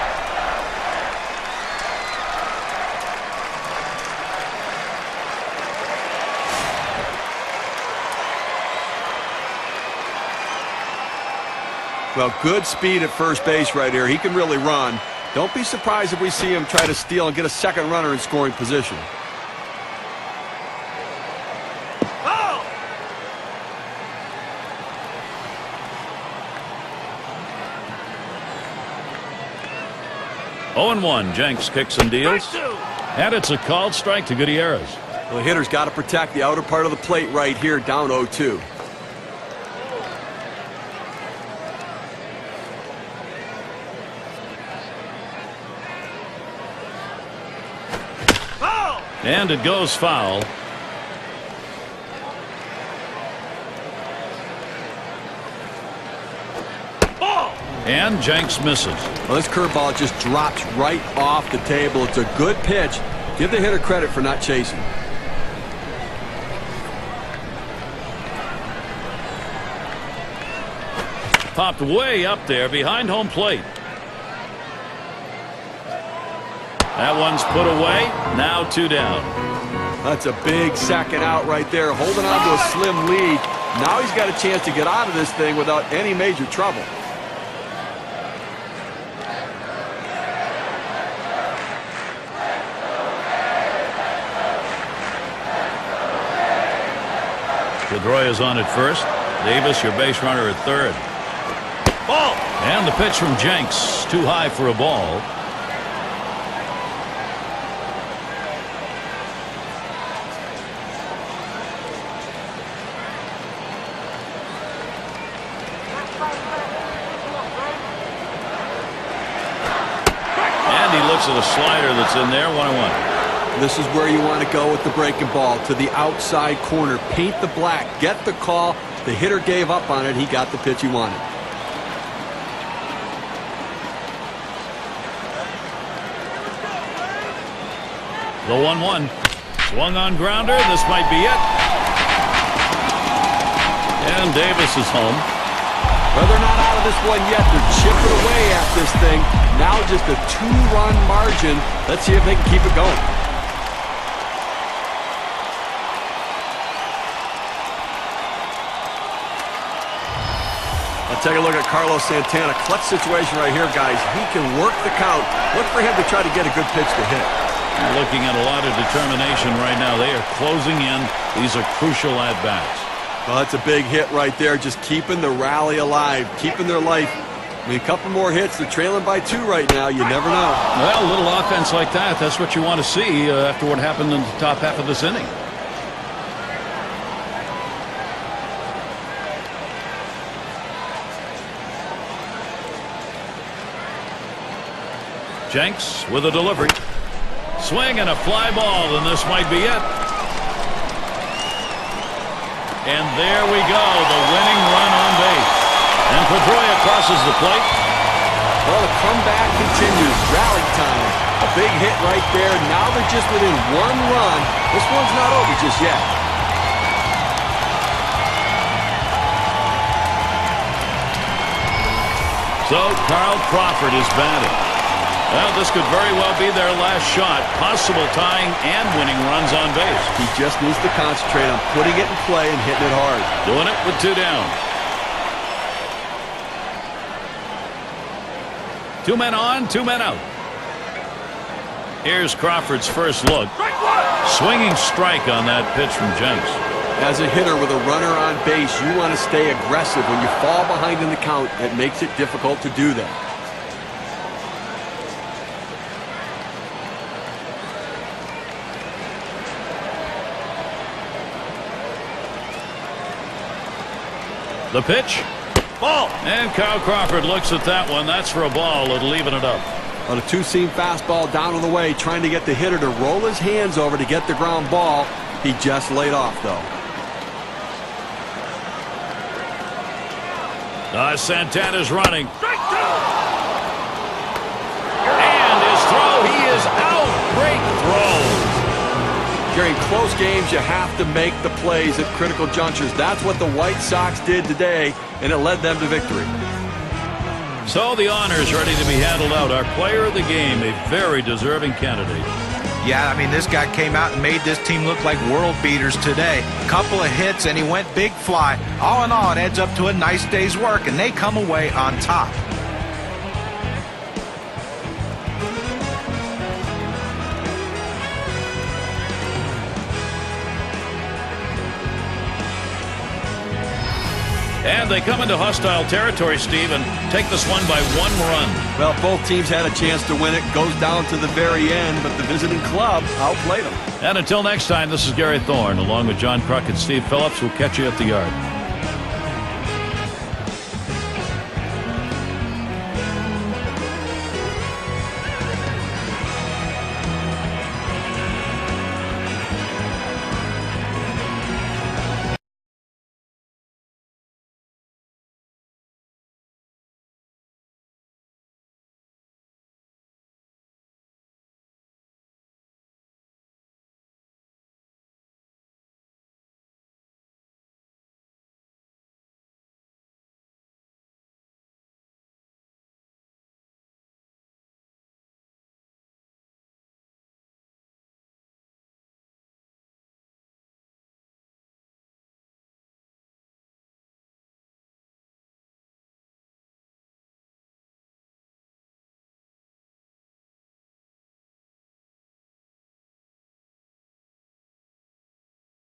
Well, good speed at first base right here. He can really run. Don't be surprised if we see him try to steal and get a second runner in scoring position. Oh! 0-1. Jenks kicks and deals. And it's a called strike to Gutierrez. Well, the hitter's got to protect the outer part of the plate right here, down 0-2. And it goes foul. And Jenks misses. Well, this curveball just drops right off the table. It's a good pitch. Give the hitter credit for not chasing. Popped way up there behind home plate. That one's put away. Now 2 down. That's a big second out right there, holding on to a slim lead. Now he's got a chance to get out of this thing without any major trouble. Pedroia's on at first. Davis, your base runner, at third. Ball! And the pitch from Jenks. Too high for a ball. And he looks at a slider that's in there. 1-1. This is where you want to go with the breaking ball, to the outside corner. Paint the black. Get the call. The hitter gave up on it. He got the pitch he wanted. The 1-1. Swung on grounder. This might be it. And Davis is home. Well, they're not out of this one yet. They're chipping away at this thing. Now just a 2-run margin. Let's see if they can keep it going. Take a look at Carlos Santana. Clutch situation right here, guys. He can work the count. Look for him to try to get a good pitch to hit. You're looking at a lot of determination right now. They are closing in. These are crucial at-bats. Well, that's a big hit right there. Just keeping the rally alive, keeping their life. I mean, a couple more hits. They're trailing by 2 right now. You never know. Well, a little offense like that, that's what you want to see after what happened in the top half of this inning. Jenks with a delivery. Swing and a fly ball, and this might be it. And there we go, the winning run on base. And Pedroia crosses the plate. Well, the comeback continues. Rally time. A big hit right there. Now they're just within 1 run. This one's not over just yet. So Carl Crawford is batting. Well, this could very well be their last shot. Possible tying and winning runs on base. He just needs to concentrate on putting it in play and hitting it hard. Doing it with 2 down. 2 men on, 2 men out. Here's Crawford's first look. Swinging strike on that pitch from Jenks. As a hitter with a runner on base, you want to stay aggressive. When you fall behind in the count, it makes it difficult to do that. The pitch. Ball. And Kyle Crawford looks at that one. That's for a ball and leaving it up. On a 2-seam fastball down on the way, trying to get the hitter to roll his hands over to get the ground ball. He just laid off, though. Santana's running. And his throw. He is out. Great throw. During close games, you have to make the plays at critical junctures. That's what the White Sox did today, and it led them to victory. So the honors ready to be handled out. Our player of the game, a very deserving candidate. Yeah, I mean, this guy came out and made this team look like world beaters today. Couple of hits, and he went big fly. All in all, it adds up to a nice day's work, and they come away on top. And they come into hostile territory, Steve, and take this one by 1 run. Well, both teams had a chance to win it. Goes down to the very end, but the visiting club outplayed them. And until next time, this is Gary Thorne, along with John Kruk and Steve Phillips. We'll catch you at the yard.